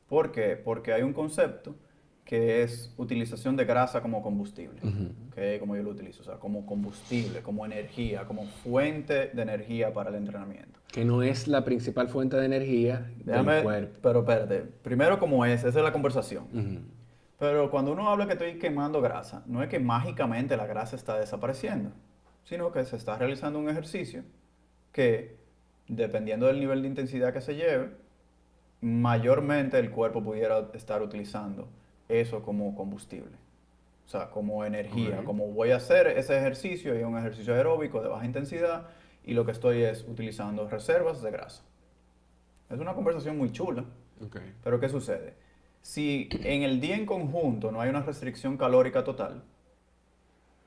¿Por qué? Porque hay un concepto que es utilización de grasa como combustible, que como yo lo utilizo, o sea, como combustible, como energía, como fuente de energía para el entrenamiento. Que no es la principal fuente de energía del cuerpo. Pero espérate, primero como esa es la conversación. Ujú. Pero cuando uno habla que estoy quemando grasa, no es que mágicamente la grasa está desapareciendo, sino que se está realizando un ejercicio que, dependiendo del nivel de intensidad que se lleve, mayormente el cuerpo pudiera estar utilizando eso como combustible. O sea, como energía, Ok. como voy a hacer ese ejercicio, y es un ejercicio aeróbico de baja intensidad, y lo que estoy es utilizando reservas de grasa. Es una conversación muy chula, Ok. pero ¿qué sucede? Si en el día en conjunto no hay una restricción calórica total,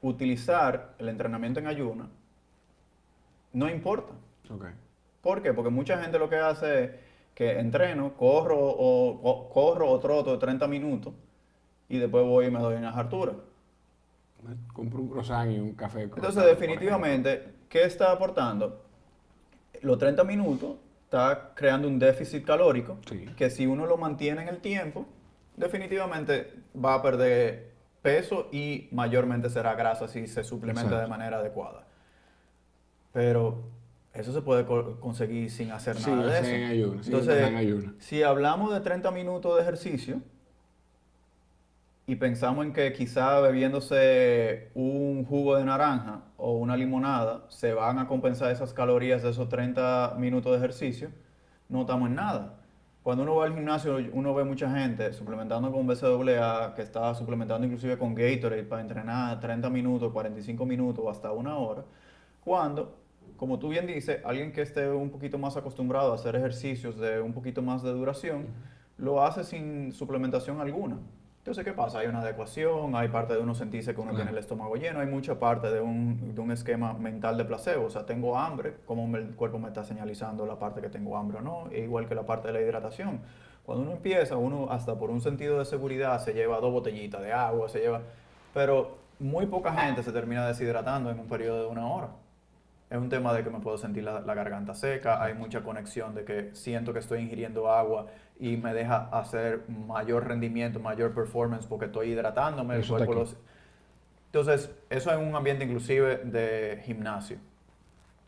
utilizar el entrenamiento en ayuna no importa. Ok. ¿Por qué? Porque mucha gente lo que hace es que entreno, corro o troto 30 minutos y después voy y me doy unas harturas. Compro un croissant y un café Entonces, croissant, por ejemplo. definitivamente, ¿qué está aportando? Los 30 minutos está creando un déficit calórico Sí. que si uno lo mantiene en el tiempo, definitivamente va a perder peso y mayormente será grasa si se suplementa de Exacto. manera adecuada. Pero eso se puede conseguir sin hacer Sin nada de hacer eso. en ayuno, sin Entonces, entrenar en ayuno. si hablamos de 30 minutos de ejercicio y pensamos en que quizá bebiéndose un jugo de naranja o una limonada se van a compensar esas calorías de esos 30 minutos de ejercicio, no estamos en nada. Cuando uno va al gimnasio, uno ve mucha gente suplementando con BCAA, que está suplementando inclusive con Gatorade para entrenar 30 minutos, 45 minutos o hasta 1 hora, cuando, como tú bien dices, alguien que esté un poquito más acostumbrado a hacer ejercicios de un poquito más de duración, lo hace sin suplementación alguna. Entonces, ¿qué pasa? Hay una adecuación, hay parte de uno sentirse que uno tiene el estómago lleno, hay mucha parte de un esquema mental de placebo. O sea, tengo hambre, cómo el cuerpo me está señalizando la parte que tengo hambre o no, e igual que la parte de la hidratación. Cuando uno empieza, uno hasta por un sentido de seguridad se lleva 2 botellitas de agua, pero muy poca gente se termina deshidratando en un periodo de 1 hora. Es un tema de que me puedo sentir la garganta seca, hay mucha conexión de que siento que estoy ingiriendo agua y me deja hacer mayor rendimiento, mayor performance porque estoy hidratándome, el Eso está cuerpo aquí. Entonces, eso es un ambiente inclusive de gimnasio.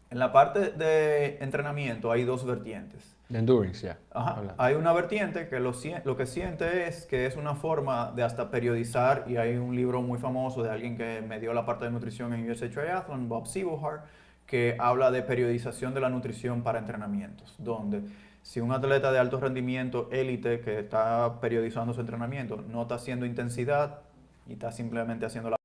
En la parte de entrenamiento hay dos vertientes. De endurance, ya. Ajá. Hablando. Hay una vertiente que lo que siente es que es una forma de hasta periodizar, y hay un libro muy famoso de alguien que me dio la parte de nutrición en USA Triathlon, Bob Seebohar, que habla de periodización de la nutrición para entrenamientos, donde si un atleta de alto rendimiento élite que está periodizando su entrenamiento no está haciendo intensidad y está simplemente haciendo la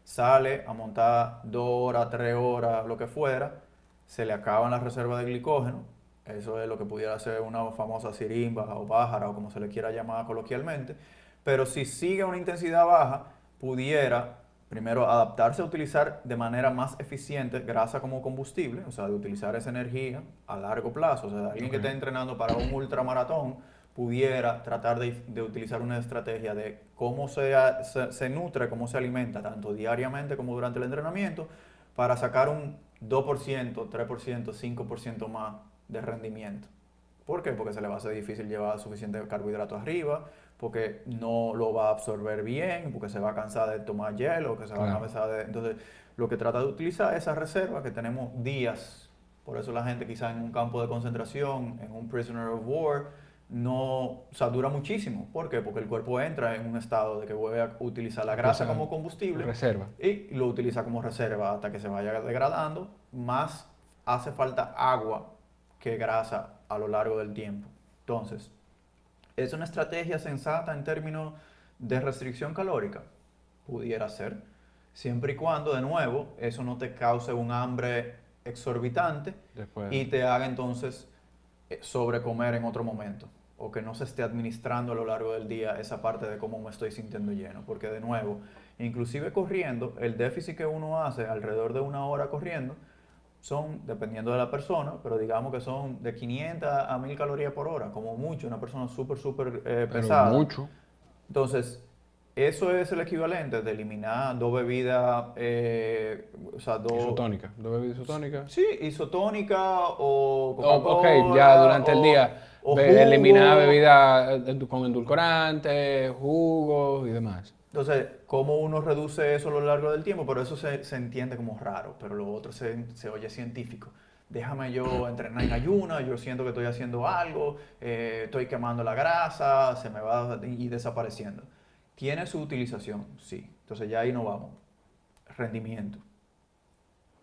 sale a montar 2 horas, 3 horas, lo que fuera, se le acaban las reservas de glicógeno. Eso es lo que pudiera ser una famosa sirimba o pájara o como se le quiera llamar coloquialmente. Pero si sigue una intensidad baja, pudiera primero adaptarse a utilizar de manera más eficiente grasa como combustible, o sea, de utilizar esa energía a largo plazo. O sea, alguien que esté entrenando para un ultramaratón pudiera tratar de utilizar una estrategia de cómo se nutre, cómo se alimenta, tanto diariamente como durante el entrenamiento, para sacar un 2%, 3%, 5% más de rendimiento. ¿Por qué? Porque se le va a hacer difícil llevar suficiente carbohidrato arriba, porque no lo va a absorber bien, porque se va a cansar de tomar hielo, que se va a cansar de... Entonces, lo que trata de utilizar es esa reserva que tenemos días. Por eso la gente quizá en un campo de concentración, en un prisoner of war, no, o sea, dura muchísimo. ¿Por qué? Porque el cuerpo entra en un estado de que vuelve a utilizar la grasa como combustible Reserva. y lo utiliza como reserva hasta que se vaya degradando. Más hace falta agua que grasa a lo largo del tiempo. Entonces, ¿es una estrategia sensata en términos de restricción calórica? Pudiera ser, siempre y cuando, de nuevo, eso no te cause un hambre exorbitante Después. y te haga entonces sobrecomer en otro momento, o que no se esté administrando a lo largo del día esa parte de cómo me estoy sintiendo lleno, porque de nuevo, inclusive corriendo, el déficit que uno hace alrededor de 1 hora corriendo son, dependiendo de la persona, pero digamos que son de 500 a 1000 calorías por hora, como mucho, una persona súper Pero pesada. mucho. Entonces, eso es el equivalente de eliminar 2 bebidas, o sea, Isotónica. ¿Dos bebidas isotónicas? sí, isotónica o Ok, ya Coca-Cola durante el día. o Eliminar jugo. bebidas con endulcorantes, jugos y demás. Entonces, ¿cómo uno reduce eso a lo largo del tiempo? Pero eso se entiende como raro, pero lo otro se oye científico. Déjame yo entrenar en ayuna, yo siento que estoy haciendo algo, estoy quemando la grasa, se me va y desapareciendo. ¿Tiene su utilización? Sí. Entonces ya ahí no vamos. Rendimiento.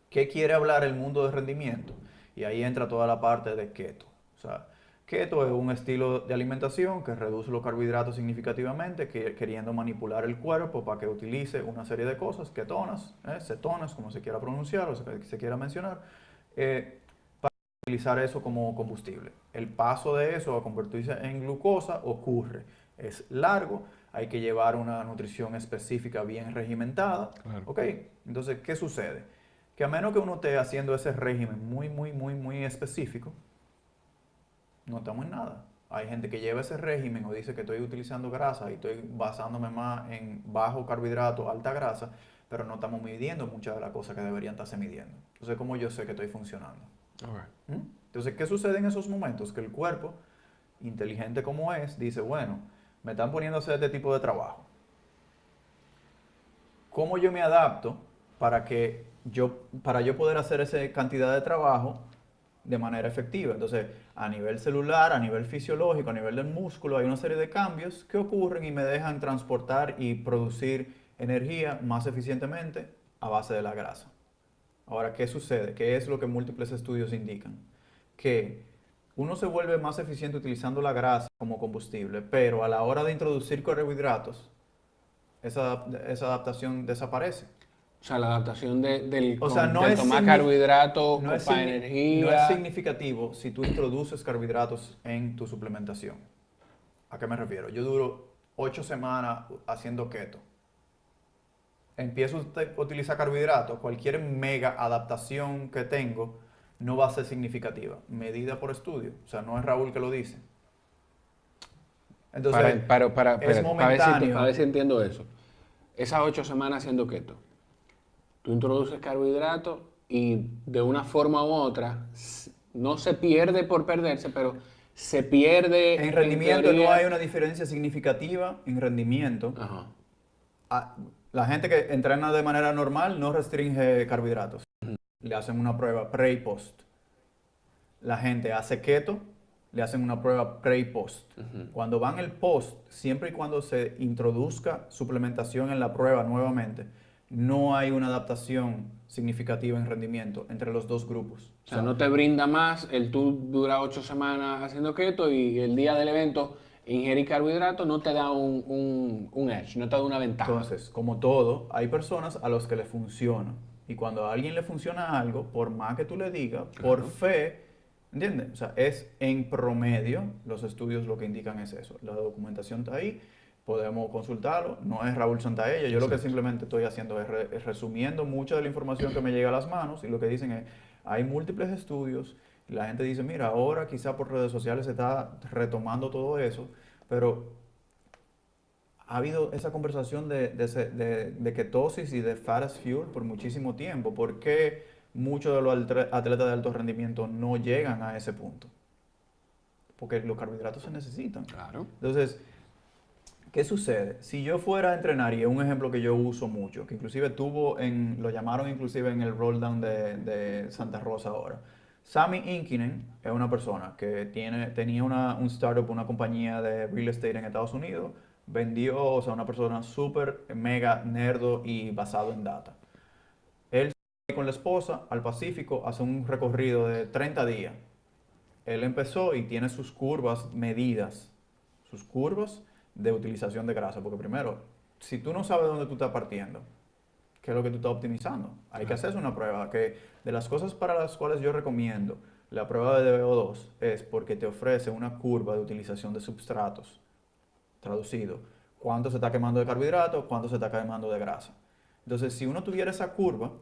¿Qué quiere hablar el mundo de rendimiento? Y ahí entra toda la parte de keto. O sea, keto es un estilo de alimentación que reduce los carbohidratos significativamente, queriendo manipular el cuerpo para que utilice una serie de cosas, ketonas, cetonas, como se quiera pronunciar o se quiera mencionar, para utilizar eso como combustible. El paso de eso a convertirse en glucosa ocurre. Es largo, hay que llevar una nutrición específica bien regimentada. Claro. ¿Ok? Entonces, ¿qué sucede? Que a menos que uno esté haciendo ese régimen muy específico, no estamos en nada. Hay gente que lleva ese régimen o dice que estoy utilizando grasa y estoy basándome más en bajo carbohidrato, alta grasa, pero no estamos midiendo muchas de las cosas que deberían estarse midiendo. Entonces, ¿cómo yo sé que estoy funcionando? Okay. Entonces, ¿qué sucede en esos momentos? Que el cuerpo, inteligente como es, dice, bueno, me están poniendo a hacer este tipo de trabajo. ¿Cómo yo me adapto para yo poder hacer esa cantidad de trabajo de manera efectiva? Entonces, a nivel celular, a nivel fisiológico, a nivel del músculo, hay una serie de cambios que ocurren y me dejan transportar y producir energía más eficientemente a base de la grasa. Ahora, ¿qué sucede? ¿Qué es lo que múltiples estudios indican? Que uno se vuelve más eficiente utilizando la grasa como combustible, pero a la hora de introducir carbohidratos, esa adaptación desaparece. O sea, la adaptación O sea, de tomar carbohidratos no es, para no es energía. significativo si tú introduces carbohidratos en tu suplementación. ¿A qué me refiero? Yo duro 8 semanas haciendo keto. Empiezo a utilizar carbohidratos, cualquier mega adaptación que tengo no va a ser significativa, medida por estudio. O sea, no es Raúl que lo dice. Entonces, es momentáneo. Para ver si entiendo eso. Esas 8 semanas haciendo keto. Tú introduces carbohidratos y de una forma u otra no se pierde por perderse, pero se pierde En rendimiento teoría. no hay una diferencia significativa en rendimiento. Ajá. La gente que entrena de manera normal no restringe carbohidratos. le hacen una prueba pre y post. La gente hace keto, le hacen una prueba pre y post. Cuando van el post, siempre y cuando se introduzca suplementación en la prueba nuevamente, no hay una adaptación significativa en rendimiento entre los dos grupos. O sea, no te brinda más el tú durar 8 semanas haciendo keto y el día del evento ingerir carbohidratos no te da un edge, no te da una ventaja. Entonces, como todo, hay personas a los que le funciona. Y cuando a alguien le funciona algo, por más que tú le digas, por fe, ¿entiendes? O sea, es en promedio, los estudios lo que indican es eso. La documentación está ahí, podemos consultarlo. No es Raúl Santaella, yo lo que simplemente estoy haciendo es resumiendo mucha de la información que me llega a las manos y lo que dicen es, hay múltiples estudios. Y la gente dice, mira, ahora quizá por redes sociales se está retomando todo eso, pero ha habido esa conversación de ketosis y de fat as fuel por muchísimo tiempo. ¿Por qué muchos de los atletas de alto rendimiento no llegan a ese punto? Porque los carbohidratos se necesitan. Claro. Entonces, ¿qué sucede? Si yo fuera a entrenar, y es un ejemplo que yo uso mucho, que inclusive lo llamaron inclusive en el roll down de Santa Rosa ahora. Sami Inkinen es una persona que tenía un startup, una compañía de real estate en Estados Unidos, vendió, o sea, una persona súper mega nerdo y basado en data. Él fue con la esposa al Pacífico, hace un recorrido de 30 días. Él empezó y tiene sus curvas medidas, sus curvas de utilización de grasa, porque primero, si tú no sabes dónde tú estás partiendo, ¿qué es lo que tú estás optimizando? Hay que hacerse una prueba, que de las cosas para las cuales yo recomiendo la prueba de DBO2 es porque te ofrece una curva de utilización de substratos. Traducido, cuánto se está quemando de carbohidratos, cuánto se está quemando de grasa. Entonces, si uno tuviera esa curva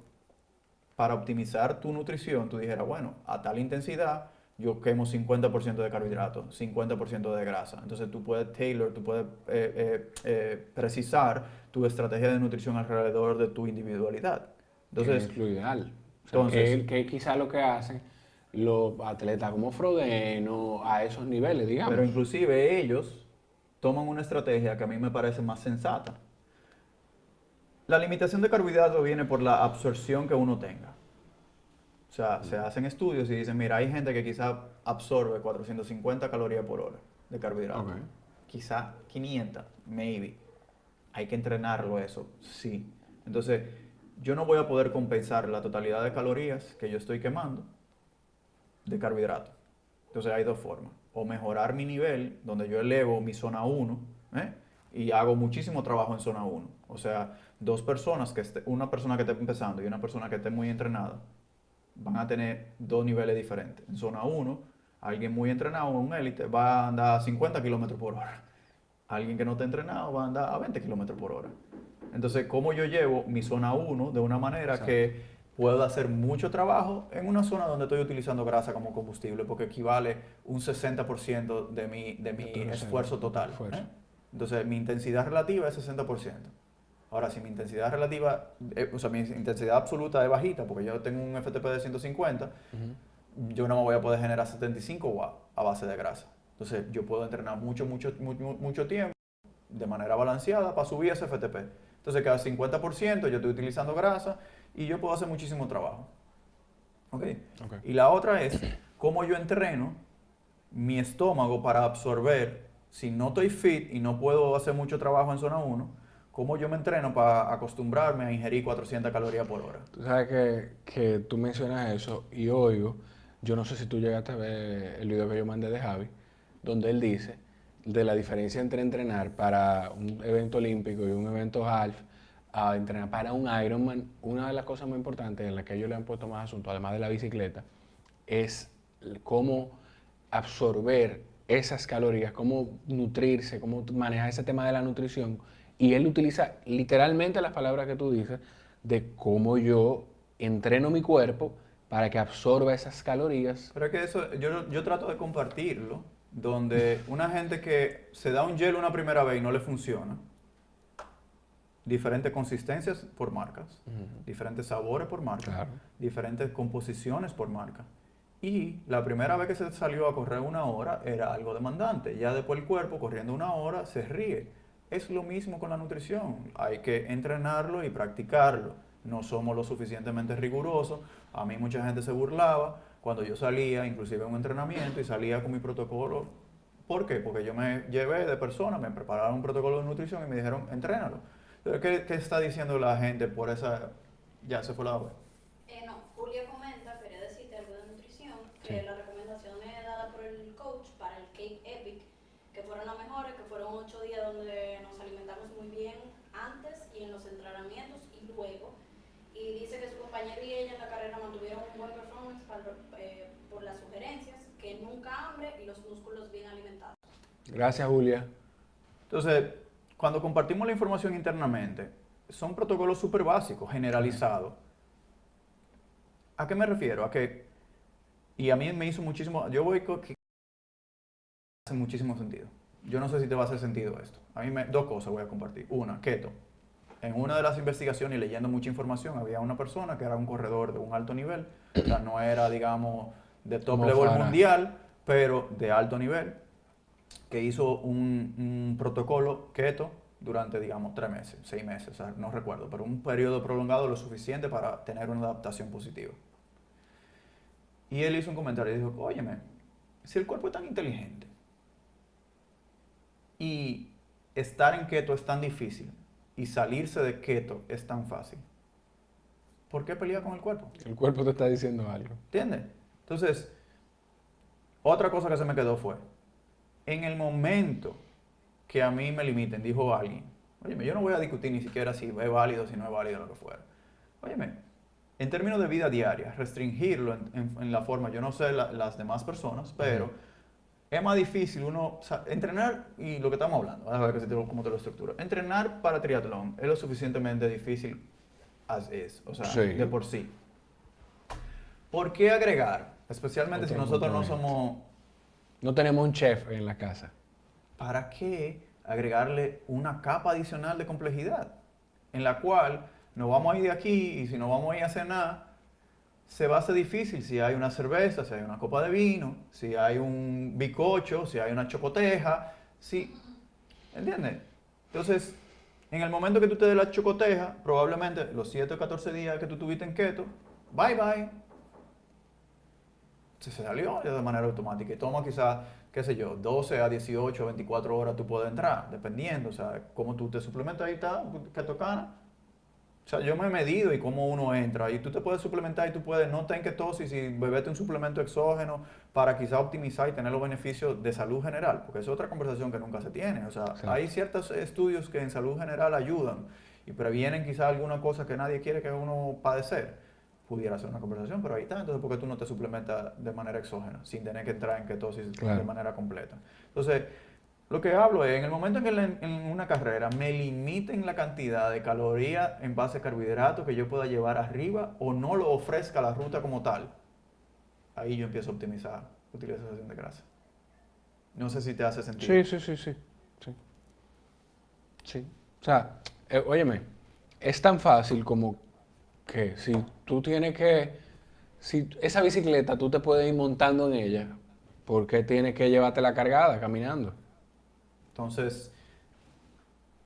para optimizar tu nutrición, tú dijeras, bueno, a tal intensidad yo quemo 50% de carbohidratos, 50% de grasa. Entonces tú puedes tú puedes precisar tu estrategia de nutrición alrededor de tu individualidad. Entonces, que es lo ideal. O sea, entonces que quizás lo que hacen los atletas como Frodeno a esos niveles, digamos. pero inclusive ellos toman una estrategia que a mí me parece más sensata. La limitación de carbohidratos viene por la absorción que uno tenga. O sea, se hacen estudios y dicen, mira, hay gente que quizá absorbe 450 calorías por hora de carbohidratos. Okay. Quizá 500, maybe. Hay que entrenarlo eso, sí. Entonces, yo no voy a poder compensar la totalidad de calorías que yo estoy quemando de carbohidratos. Entonces, hay dos formas. O mejorar mi nivel, donde yo elevo mi zona 1, y hago muchísimo trabajo en zona 1. O sea, dos personas, una persona que esté empezando y una persona que esté muy entrenada, van a tener dos niveles diferentes. En zona 1, alguien muy entrenado, un élite, va a andar a 50 kilómetros por hora. Alguien que no está entrenado va a andar a 20 kilómetros por hora. Entonces, ¿cómo yo llevo mi zona 1 de una manera Exacto. que puedo hacer mucho trabajo en una zona donde estoy utilizando grasa como combustible? Porque equivale un 60% de mi esfuerzo total. Entonces, mi intensidad relativa es 60%. Ahora, si mi intensidad relativa, o sea, mi intensidad absoluta es bajita, porque yo tengo un FTP de 150, yo no me voy a poder generar 75 watts a base de grasa. Entonces, yo puedo entrenar mucho tiempo de manera balanceada para subir ese FTP. Entonces, cada 50% yo estoy utilizando grasa y yo puedo hacer muchísimo trabajo. ¿Okay? Y la otra es cómo yo entreno mi estómago para absorber, si no estoy fit y no puedo hacer mucho trabajo en zona 1, cómo yo me entreno para acostumbrarme a ingerir 400 calorías por hora. Tú sabes que tú mencionas eso y oigo, yo no sé si tú llegaste a ver el video que yo mandé de Javi, donde él dice de la diferencia entre entrenar para un evento olímpico y un evento half a entrenar para un Ironman. Una de las cosas muy importantes en las que ellos le han puesto más asunto, además de la bicicleta, es cómo absorber esas calorías, cómo nutrirse, cómo manejar ese tema de la nutrición. Y él utiliza literalmente las palabras que tú dices de cómo yo entreno mi cuerpo para que absorba esas calorías. Pero es que eso, yo trato de compartirlo, donde una gente que se da un gel una primera vez y no le funciona, diferentes consistencias por marcas, diferentes sabores por marca, Claro. diferentes composiciones por marca. Y la primera vez que se salió a correr 1 hora era algo demandante. Ya después el cuerpo corriendo 1 hora se ríe. Es lo mismo con la nutrición. Hay que entrenarlo y practicarlo. no somos lo suficientemente rigurosos. A mí mucha gente se burlaba cuando yo salía, inclusive en un entrenamiento, y salía con mi protocolo. ¿Por qué? Porque yo me llevé de personas, me prepararon un protocolo de nutrición y me dijeron, entrénalo. Entonces, ¿qué está diciendo la gente por esa...? Ya se fue la web. No, Julia comenta, quería decirte algo de nutrición, Sí. que las recomendaciones dadas por el coach para el Cake Epic, que fueron las mejores, que fueron 8 días donde nos alimentamos muy bien antes y en los entrenamientos y luego. Y dice que su compañero y ella en la carrera mantuvieron un buen performance por las sugerencias, que nunca hambre y los músculos bien alimentados. Gracias, Julia. Entonces, cuando compartimos la información internamente, son protocolos súper básicos, generalizados. ¿A qué me refiero? A que, y a mí me hizo muchísimo, yo voy que hace muchísimo sentido. Yo no sé si te va a hacer sentido esto. A mí dos cosas voy a compartir. Una, keto. En una de las investigaciones y leyendo mucha información, había una persona que era un corredor de un alto nivel, o sea, no era, digamos, de top Como level Farah. mundial, pero de alto nivel, que hizo un protocolo keto durante, digamos, 3 meses, 6 meses, o sea, no recuerdo, pero un periodo prolongado lo suficiente para tener una adaptación positiva. Y él hizo un comentario y dijo, óyeme, si el cuerpo es tan inteligente y estar en keto es tan difícil y salirse de keto es tan fácil, ¿por qué pelear con el cuerpo? El cuerpo te está diciendo algo. ¿Entiendes? Entonces, otra cosa que se me quedó fue, en el momento que a mí me limiten, dijo alguien, óyeme, yo no voy a discutir ni siquiera si es válido, si no es válido, lo que fuera. Óyeme, en términos de vida diaria, restringirlo en la forma, yo no sé las demás personas, pero es más difícil uno, o sea, entrenar, y lo que estamos hablando, a ver cómo te lo estructuro. Entrenar para triatlón es lo suficientemente difícil as is, o sea, Sí. de por sí. ¿Por qué agregar? Especialmente si Otro nosotros no componente. somos... No tenemos un chef en la casa. ¿Para qué agregarle una capa adicional de complejidad? En la cual nos vamos a ir de aquí y si no vamos a ir a cenar, se va a hacer difícil si hay una cerveza, si hay una copa de vino, si hay un bizcocho, si hay una chocoteja, si... ¿Entiendes? Entonces, en el momento que tú te des la chocoteja, probablemente los 7 o 14 días que tú tuviste en keto, bye bye. Se salió de manera automática y toma quizás, qué sé yo, 12 a 18, 24 horas tú puedes entrar, dependiendo, o sea, cómo tú te suplementas, ahí está, ketocana. O sea, yo me he medido y cómo uno entra, y tú te puedes suplementar y tú puedes no tener ketosis y beberte un suplemento exógeno para quizás optimizar y tener los beneficios de salud general, porque es otra conversación que nunca se tiene. O sea, Exacto. hay ciertos estudios que en salud general ayudan y previenen quizás alguna cosa que nadie quiere que uno padecer. Pudiera ser una conversación, pero ahí está. Entonces, ¿por qué tú no te suplementas de manera exógena, sin tener que entrar en ketosis Claro. de manera completa? Entonces, lo que hablo es, en el momento en que en una carrera me limiten la cantidad de calorías en base a carbohidratos que yo pueda llevar arriba o no lo ofrezca la ruta como tal, ahí yo empiezo a optimizar utilización de grasa. No sé si te hace sentido. Sí. Sí. O sea, óyeme, es tan fácil como que si tú tienes que, si esa bicicleta tú te puedes ir montando en ella, ¿por qué tienes que llevártela cargada, caminando? Entonces,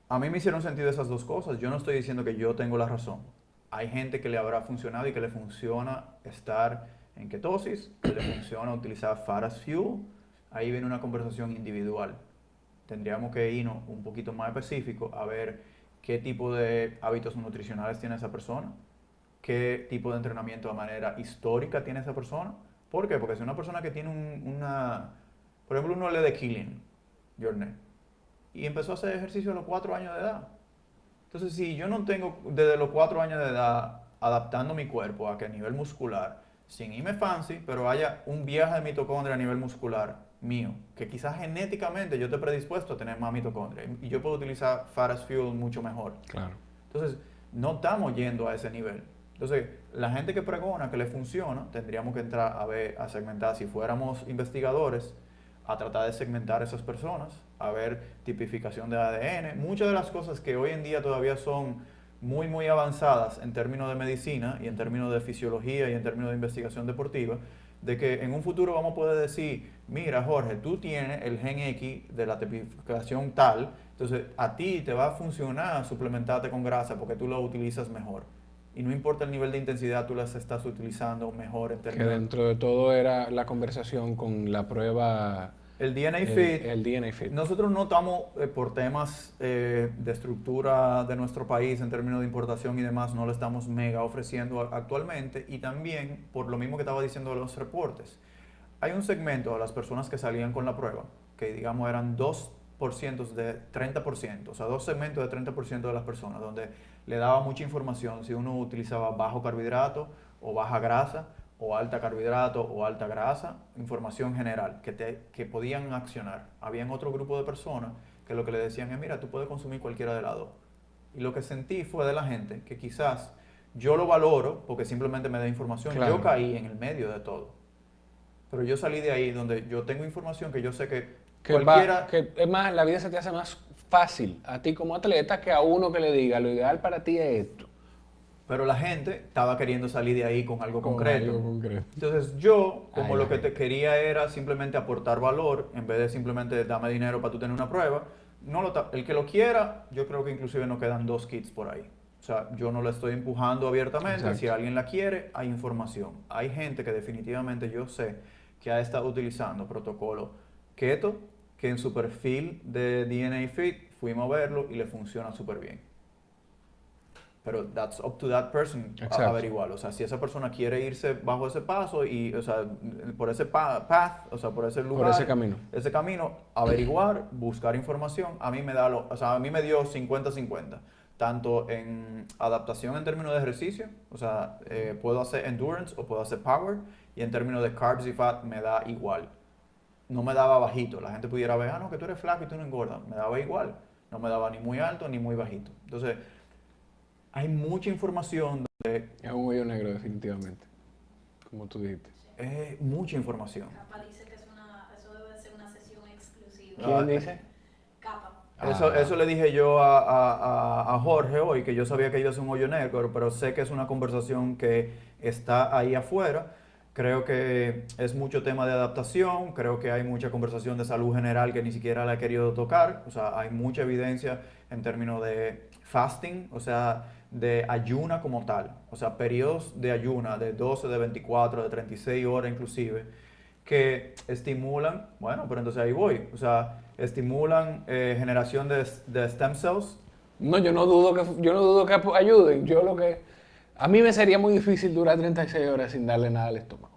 a mí me hicieron sentido esas dos cosas. Yo no estoy diciendo que yo tengo la razón. Hay gente que le habrá funcionado y que le funciona estar en ketosis, que le funciona utilizar fat as fuel. Ahí viene una conversación individual. Tendríamos que irnos un poquito más específico a ver qué tipo de hábitos nutricionales tiene esa persona, qué tipo de entrenamiento de manera histórica tiene esa persona. ¿Por qué? Porque si una persona que tiene por ejemplo, uno lee de Killian Jornet y empezó a hacer ejercicio a los 4 años de edad. Entonces, si yo no tengo desde los 4 años de edad adaptando mi cuerpo a que a nivel muscular, sin irme fancy, pero haya un viaje de mitocondria a nivel muscular mío, que quizás genéticamente yo esté predispuesto a tener más mitocondria y yo puedo utilizar fat as fuel mucho mejor. Claro. Entonces, no estamos yendo a ese nivel. Entonces, la gente que pregona que le funciona, tendríamos que entrar a segmentar, si fuéramos investigadores, a tratar de segmentar a esas personas, a ver tipificación de ADN, muchas de las cosas que hoy en día todavía son muy avanzadas en términos de medicina y en términos de fisiología y en términos de investigación deportiva, de que en un futuro vamos a poder decir, mira Jorge, tú tienes el gen X de la tipificación tal, entonces a ti te va a funcionar suplementarte con grasa porque tú lo utilizas mejor. Y no importa el nivel de intensidad, tú las estás utilizando mejor en Que términos... dentro de todo era la conversación con la prueba, El DNA Fit, el DNA Fit. nosotros no estamos por temas de estructura de nuestro país en términos de importación y demás, no lo estamos mega ofreciendo actualmente, y también por lo mismo que estaba diciendo de los reportes. Hay un segmento de las personas que salían con la prueba, que digamos eran 2% de 30%, o sea, dos segmentos de 30% de las personas, donde le daba mucha información si uno utilizaba bajo carbohidrato o baja grasa, o alta carbohidrato o alta grasa, información general que podían accionar. Habían otro grupo de personas que lo que le decían es, mira, tú puedes consumir cualquiera de las dos. Y lo que sentí fue de la gente que quizás yo lo valoro porque simplemente me da información. Claro. Yo caí en el medio de todo. Pero yo salí de ahí donde yo tengo información que yo sé que cualquiera... que es más, la vida se te hace más fácil a ti como atleta que a uno que le diga, lo ideal para ti es esto. Pero la gente estaba queriendo salir de ahí con algo concreto. Algo concreto. Entonces yo, como Ay, lo que ay. te quería era simplemente aportar valor, en vez de simplemente dame dinero para tú tener una prueba, el que lo quiera, yo creo que inclusive no quedan 2 kits por ahí. O sea, yo no la estoy empujando abiertamente. Exacto. Si alguien la quiere, hay información. Hay gente que definitivamente yo sé que ha estado utilizando protocolo keto, que en su perfil de DNA Fit fuimos a verlo y le funciona súper bien. Pero that's up to that person averiguarlo. O sea, si esa persona quiere irse bajo ese paso y, o sea, por ese path, o sea, por ese lugar, ese camino, averiguar, buscar información, a mí me da o sea, a mí me dio 50-50. Tanto en adaptación en términos de ejercicio, o sea, puedo hacer endurance o puedo hacer power, y en términos de carbs y fat me da igual. No me daba bajito. La gente pudiera ver, no, que tú eres flaco y tú no engordas. Me daba igual. No me daba ni muy alto ni muy bajito. Entonces, hay mucha información donde... Es un hoyo negro definitivamente, como tú dijiste. Es mucha información. Capa dice que eso debe ser una sesión exclusiva. ¿Quién dice? Capa. Eso le dije yo a Jorge hoy, que yo sabía que iba a ser un hoyo negro, pero sé que es una conversación que está ahí afuera. Creo que es mucho tema de adaptación, creo que hay mucha conversación de salud general que ni siquiera la he querido tocar. O sea, hay mucha evidencia en términos de fasting, o sea, de ayuna como tal. O sea, periodos de ayuna de 12, de 24, de 36 horas inclusive, que estimulan, bueno, pero entonces ahí voy, o sea, estimulan generación de stem cells. No, yo no dudo que ayuden. A mí me sería muy difícil durar 36 horas sin darle nada al estómago.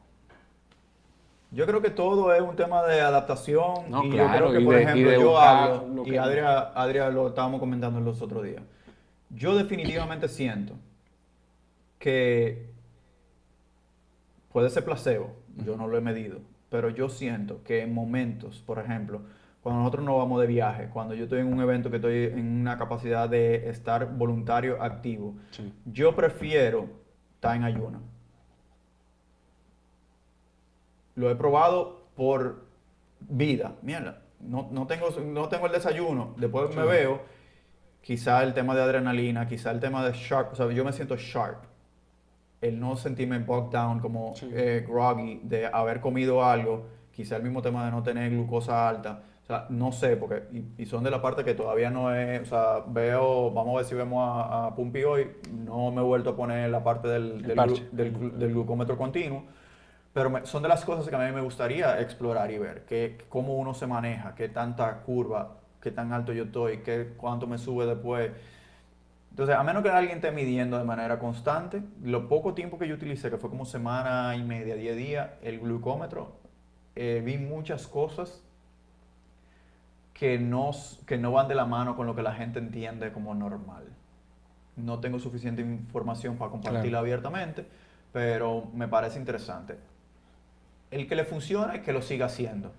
Yo creo que todo es un tema de adaptación. No, y claro, yo creo que, y por de ejemplo, yo buscar hablo, lo y que- Adria lo estábamos comentando los otros días. Yo definitivamente siento que puede ser placebo, yo no lo he medido, pero yo siento que en momentos, por ejemplo, cuando nosotros nos vamos de viaje, cuando yo estoy en un evento que estoy en una capacidad de estar voluntario activo, Sí. yo prefiero estar en ayuno. Lo he probado por vida. Mierda, no tengo el desayuno, después me veo, quizá el tema de adrenalina, quizá el tema de sharp, o sea, yo me siento sharp. El no sentirme bogged down como groggy de haber comido algo, quizá el mismo tema de no tener glucosa alta. O sea, no sé, porque, y son de la parte que todavía no es, o sea, vamos a ver si vemos a Pumpi hoy, no me he vuelto a poner la parte del glucómetro continuo, pero son de las cosas que a mí me gustaría explorar y ver, cómo uno se maneja, qué tanta curva, qué tan alto yo estoy, cuánto me sube después. Entonces, a menos que alguien esté midiendo de manera constante, lo poco tiempo que yo utilicé, que fue como semana y media, 10 días, el glucómetro, vi muchas cosas que no van de la mano con lo que la gente entiende como normal. No tengo suficiente información para compartirla abiertamente, pero me parece interesante. El que le funciona es que lo siga haciendo.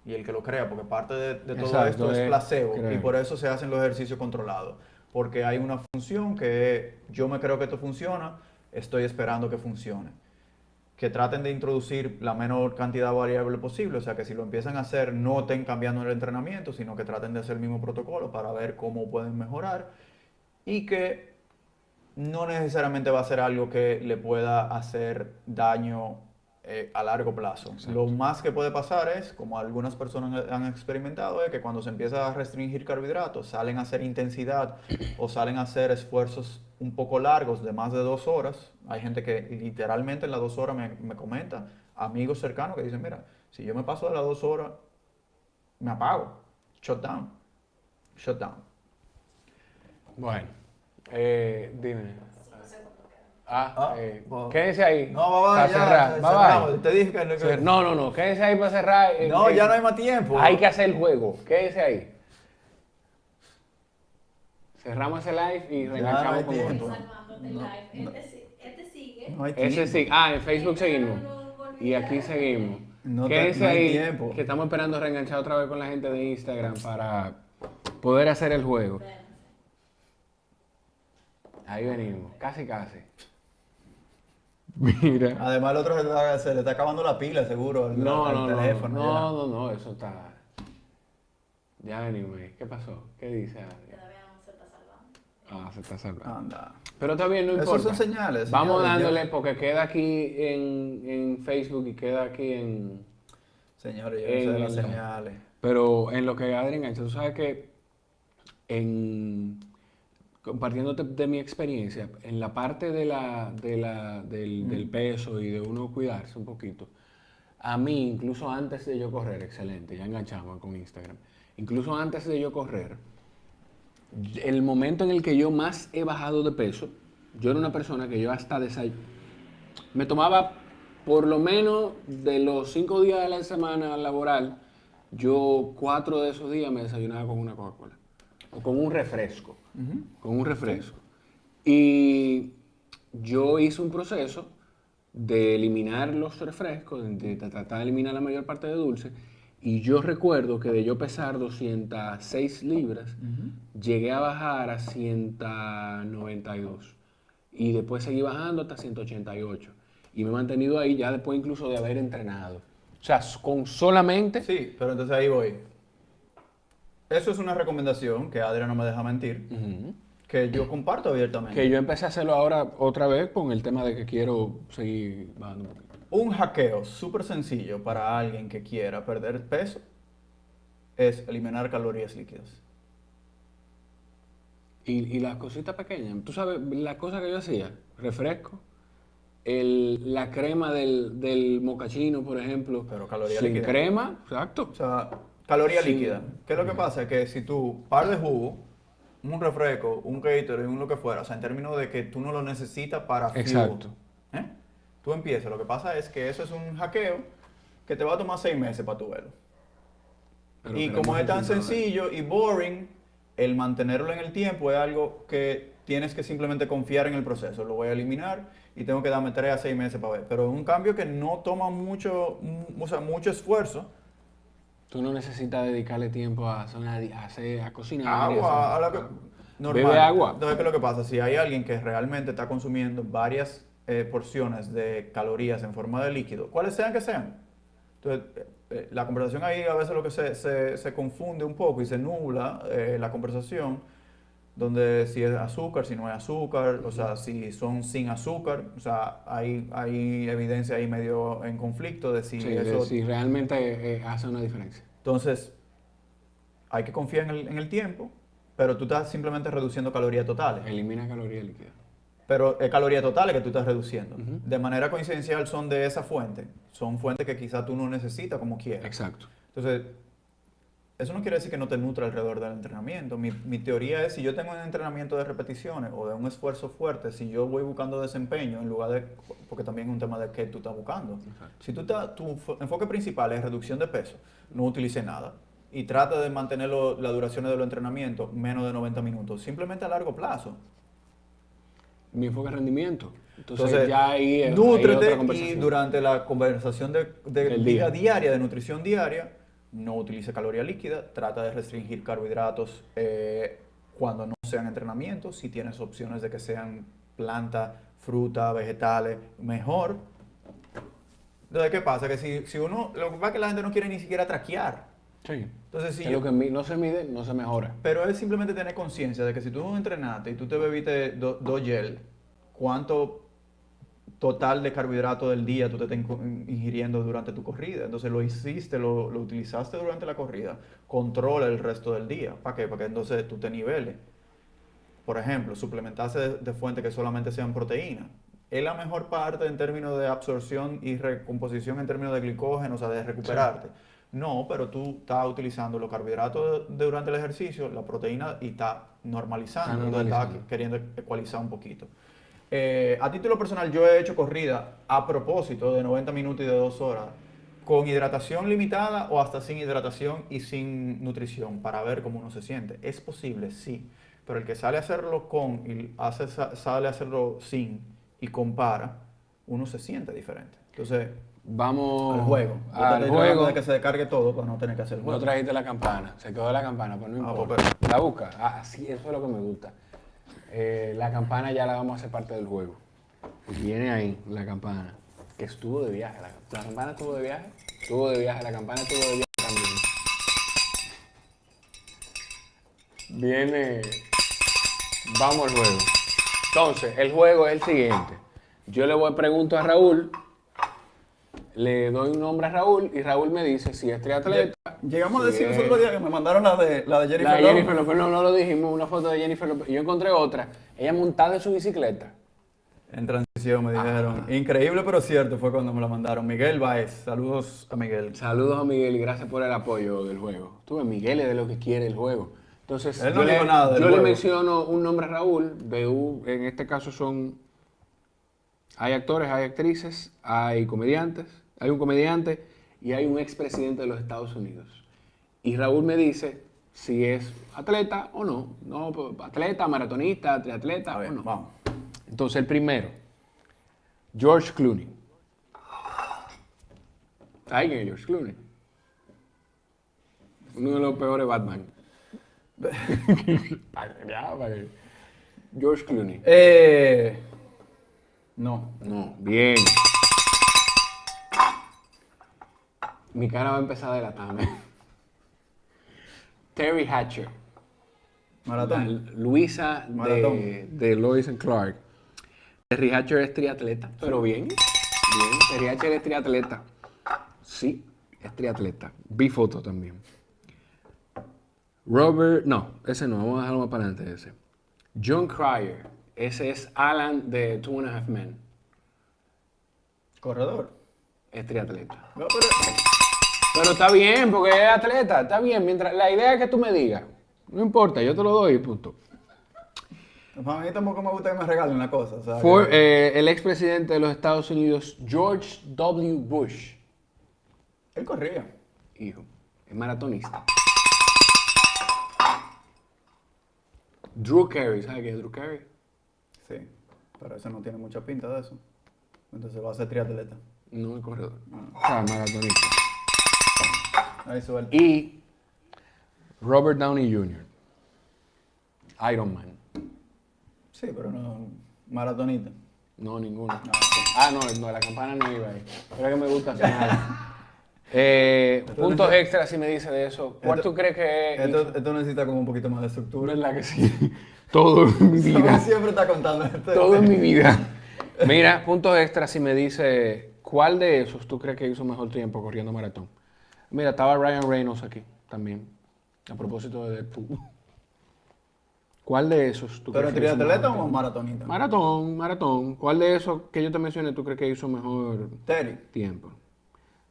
Y el que lo crea, porque parte de todo esto es placebo. Y por eso se hacen los ejercicios controlados. Porque hay una función que yo me creo que esto funciona, estoy esperando que funcione. Que traten de introducir la menor cantidad de variables posible, o sea que si lo empiezan a hacer no estén cambiando el entrenamiento, sino que traten de hacer el mismo protocolo para ver cómo pueden mejorar y que no necesariamente va a ser algo que le pueda hacer daño a largo plazo. Exacto. Lo más que puede pasar es, como algunas personas han experimentado, es que cuando se empieza a restringir carbohidratos, salen a hacer intensidad o salen a hacer esfuerzos un poco largos, de más de 2 horas, hay gente que literalmente en las 2 horas me comenta, amigos cercanos que dicen, mira, si yo me paso de las 2 horas, me apago, shutdown, shutdown. Bueno, dime. 5 segundos quedan. Pues, Quédense ahí. no, para cerrar. Bye, cerramos. bye. Te dije que No, quédense ahí para cerrar. no, ya no hay más tiempo. Hay que hacer el juego. Quédense ahí. Cerramos el live y Ya reenganchamos no hay con tiempo. otro. Salvándote el live. Este sigue. No hay Ese tiempo. sí. En Facebook seguimos. Y aquí seguimos. No Quédense hay ahí, tiempo. que estamos esperando reenganchar otra vez con la gente de Instagram para poder hacer el juego. Ahí venimos, casi. Mira. Además, el otro se le está acabando la pila, seguro, al teléfono. No, eso está. Ya venimos ahí. ¿Qué pasó? ¿Qué dice Adri? Todavía no se está salvando. Se está salvando. Anda. Pero también no Esos importa. son señales, Vamos señores, dándole porque queda aquí en Facebook y queda aquí en. Señores, yo no sé de las En- señales. Pero en lo que Adri engancha, tú sabes que compartiéndote de mi experiencia, en la parte del peso y de uno cuidarse un poquito, a mí, incluso antes de yo correr, excelente, ya enganchamos con Instagram, incluso antes de yo correr, el momento en el que yo más he bajado de peso, yo era una persona que yo hasta me tomaba por lo menos de los 5 días de la semana laboral, yo 4 de esos días me desayunaba con una Coca-Cola o con un refresco, con un refresco. Y yo hice un proceso de eliminar los refrescos, de tratar de eliminar la mayor parte de dulce. Y yo recuerdo que de yo pesar 206 libras, llegué a bajar a 192. Y después seguí bajando hasta 188. Y me he mantenido ahí ya después incluso de haber entrenado. O sea, con solamente... Sí, pero entonces ahí voy. Eso es una recomendación que Adrián no me deja mentir, Ujú. que yo comparto abiertamente. Que yo empecé a hacerlo ahora otra vez con el tema de que quiero seguir bajando un poquito. Un hackeo súper sencillo para alguien que quiera perder peso es eliminar calorías líquidas. Y las cositas pequeñas, tú sabes, la cosa que yo hacía, refresco, la crema del mocachino, por ejemplo, Pero caloría sin líquida. crema, exacto. O sea, caloría Sí. líquida. ¿Qué es lo que pasa? Es que si tú par de jugo, un refresco, un Gatorade, un lo que fuera, o sea, en términos de que tú no lo necesitas para fuel, Exacto. ¿eh? Tú empiezas. Lo que pasa es que eso es un hackeo que te va a tomar 6 meses para tu verlo. Pero Y queremos como es tan resultados. sencillo y boring, el mantenerlo en el tiempo es algo que tienes que simplemente confiar en el proceso. Lo voy a eliminar y tengo que darme 3 a 6 meses para ver. Pero es un cambio que no toma mucho, o sea, mucho esfuerzo. Tú no necesitas dedicarle tiempo a cocinar. y Agua, a hacer- la que, normal. Bebe agua. Entonces, ¿qué es lo que pasa? Si hay alguien que realmente está consumiendo varias porciones de calorías en forma de líquido, cuales sean que sean. Entonces, la conversación ahí a veces lo que se confunde un poco y se nubla la conversación, donde si es azúcar, si no es azúcar, o sea, si son sin azúcar, o sea, hay evidencia ahí medio en conflicto de si Sí, de eso... si realmente hace una diferencia. Entonces, hay que confiar en el tiempo, pero tú estás simplemente reduciendo calorías totales. Elimina calorías líquidas. Pero es calorías totales que tú estás reduciendo. Ujú. De manera coincidencial son de esa fuente. Son fuentes que quizás tú no necesitas como quieras. Exacto. Entonces, eso no quiere decir que no te nutra alrededor del entrenamiento. Mi teoría es, si yo tengo un entrenamiento de repeticiones o de un esfuerzo fuerte, si yo voy buscando desempeño en lugar de... Porque también es un tema de qué tú estás buscando. Exacto. Si tu enfoque principal es reducción de peso, no utilice nada. Y trata de mantener las duraciones de los entrenamientos menos de 90 minutos. Simplemente a largo plazo. Mi enfoque es rendimiento. Entonces ya ahí es otra nútrete y conversación. durante la conversación de Del vida día. diaria, de nutrición diaria, no utilice caloría líquida, trata de restringir carbohidratos cuando no sean entrenamientos, si tienes opciones de que sean planta, fruta, vegetales, mejor. Entonces, ¿qué pasa? Que si uno, lo que pasa es que la gente no quiere ni siquiera traquear. Sí. Entonces, si Es lo que no se mide, no se mejora. pero es simplemente tener conciencia de que si tú no entrenaste y tú te bebiste 2 gel, ¿cuánto total de carbohidratos del día tú te estás ingiriendo durante tu corrida? Entonces lo hiciste, lo utilizaste durante la corrida, controla el resto del día. ¿Para qué? Para que entonces tú te niveles. por ejemplo, suplementarse de fuentes que solamente sean proteínas. Es la mejor parte en términos de absorción y recomposición en términos de glicógeno, o sea, de recuperarte. No, pero tú estás utilizando los carbohidratos durante el ejercicio, la proteína, y estás normalizando. Entonces estás queriendo ecualizar un poquito. A título personal, yo he hecho corrida a propósito de 90 minutos y de 2 horas, con hidratación limitada o hasta sin hidratación y sin nutrición, para ver cómo uno se siente. ¿Es posible? Sí. Pero el que sale a hacerlo con y sale a hacerlo sin y compara, uno se siente diferente. Entonces, vamos al juego. Al juego. De que se descargue todo para no tener que hacer el juego. No trajiste la campana, se quedó la campana, pues no importa. Pues, La busca. Ah, sí, eso es lo que me gusta. La campana ya la vamos a hacer parte del juego. Viene ahí la campana, que estuvo de viaje. La campana estuvo de viaje. Estuvo de viaje, la campana estuvo de viaje también. Viene. Vamos al juego. Entonces, el juego es el siguiente. Yo le pregunto a Raúl, le doy un nombre a Raúl y Raúl me dice si es triatleta. Llegamos a decir los otros días que me mandaron la de Jennifer La de Lopez. Jennifer Lopez, no lo dijimos, una foto de Jennifer Lopez. Yo encontré otra, ella montada en su bicicleta. En transición me dijeron. Increíble pero cierto fue cuando me la mandaron. Miguel Baez, saludos a Miguel. Saludos a Miguel y gracias por el apoyo del juego. Tú ves, Miguel es de lo que quiere el juego. Entonces, Él no dijo nada del yo le juego. menciono un nombre a Raúl, en este caso hay actores, hay actrices, hay comediantes, hay un comediante y hay un expresidente de los Estados Unidos. Y Raúl me dice si es atleta o no. No, atleta, maratonista, triatleta o no. Vamos. Entonces, el primero, George Clooney. ¿Sabes quién es George Clooney? Uno de los peores Batman. George Clooney. No. No, bien. Mi cara va a empezar a delatarme. Terry Hatcher. Maratón. Luisa Maratón. de Lois and Clark. Terry Hatcher es triatleta, pero bien. Bien, Terry Hatcher es triatleta. Sí, es triatleta. Vi foto también. No, ese no, vamos a dejarlo más para adelante ese. John Cryer, ese es Alan de Two and a Half Men. Corredor. Es triatleta. No, Pero está bien, porque es atleta, está bien. Mientras la idea es que tú me digas. No importa, yo te lo doy, punto. A mí tampoco me gusta que me regalen una cosa. O sea, Fue el expresidente de los Estados Unidos, George W. Bush. Él corría. Hijo, es maratonista. Drew Carey, ¿sabes quién es Drew Carey? Sí, pero ese no tiene mucha pinta de eso. Entonces va a ser triatleta. No, el corredor. O sea, maratonista. Ahí suelta. Y Robert Downey Jr., Iron Man. Sí, pero no maratonita. No, ninguno. No. No, la campana no iba ahí. Pero es que me gusta hacer nada. Puntos extras si me dice de eso. ¿Cuál tú crees que es? Esto necesita como un poquito más de estructura. ¿Verdad que sí? Todo en mi vida. Siempre está contando esto. Todo en mi vida. Mira, puntos extras si me dice cuál de esos tú crees que hizo mejor tiempo corriendo maratón. Mira, estaba Ryan Reynolds aquí también. A propósito de Deadpool. ¿Cuál de esos tú ¿Pero crees que hizo triatleta mejor o tiempo? maratonita? Maratón. ¿Cuál de esos que yo te mencioné tú crees que hizo mejor Terry. tiempo?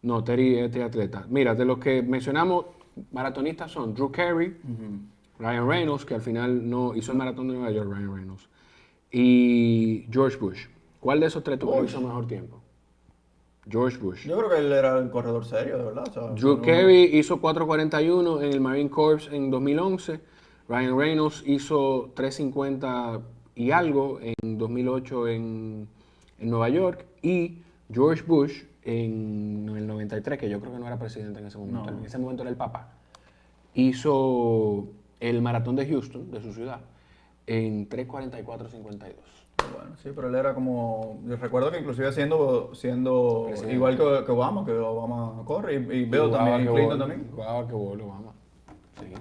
No, Terry es triatleta. Mira, de los que mencionamos, maratonistas son Drew Carey, Ryan Reynolds, que al final no hizo el maratón de Nueva York, Ryan Reynolds, y George Bush. ¿Cuál de esos tres tú crees que hizo mejor tiempo? George Bush. Yo creo que él era el corredor serio, de verdad. O sea, Drew Carey hizo 4.41 en el Marine Corps en 2011. Ryan Reynolds hizo 3.50 y algo en 2008 en Nueva York. Y George Bush en el 93, que yo creo que no era presidente en ese momento. No. En ese momento era el Papa. Hizo el maratón de Houston, de su ciudad, en 3.44.52. Bueno, sí, pero él era como... Yo recuerdo que inclusive siendo Presidente. igual que Obama corre y veo también, y Clinton también. Jugaba que Obama. Sí,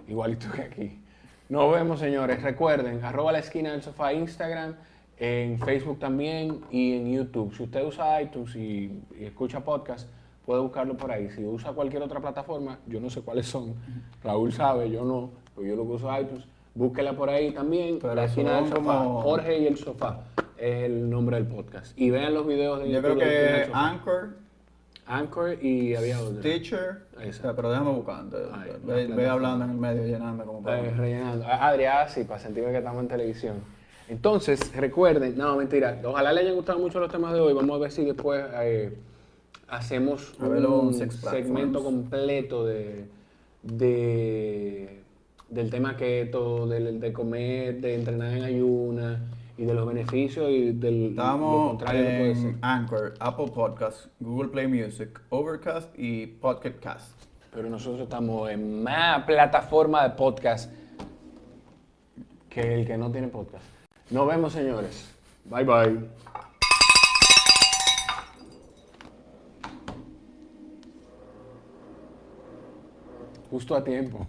igualito que aquí. Nos vemos, señores. Recuerden, @laesquina_del_sofá Instagram, en Facebook también y en YouTube. Si usted usa iTunes y escucha podcast, puede buscarlo por ahí. Si usa cualquier otra plataforma, yo no sé cuáles son. Raúl sabe, yo no, pues yo lo que uso iTunes. Búsquela por ahí también. Pero La esquina del son sofá. como- Jorge y el sofá es el nombre del podcast. Y vean los videos de Yo creo YouTube de La Esquina del que Sofá. Anchor, Anchor y había otro. Stitcher, Esa. pero déjame buscando. Ay, Ve plataforma. hablando en el medio, llenando como para... Rellenando. Adrián, sí, para sentirme que estamos en televisión. Entonces, recuerden, no, mentira, ojalá les hayan gustado mucho los temas de hoy. Vamos a ver si después hacemos A verlo un en Six segmento Platforms. completo del tema keto, de comer, de entrenar en ayuna y de los beneficios y del lo Estamos contrario que puede ser. en Anchor, Apple Podcasts, Google Play Music, Overcast y Pocket Cast. Pero nosotros estamos en más plataforma de podcast que el que no tiene podcast. Nos vemos, señores. Bye, bye. Justo a tiempo.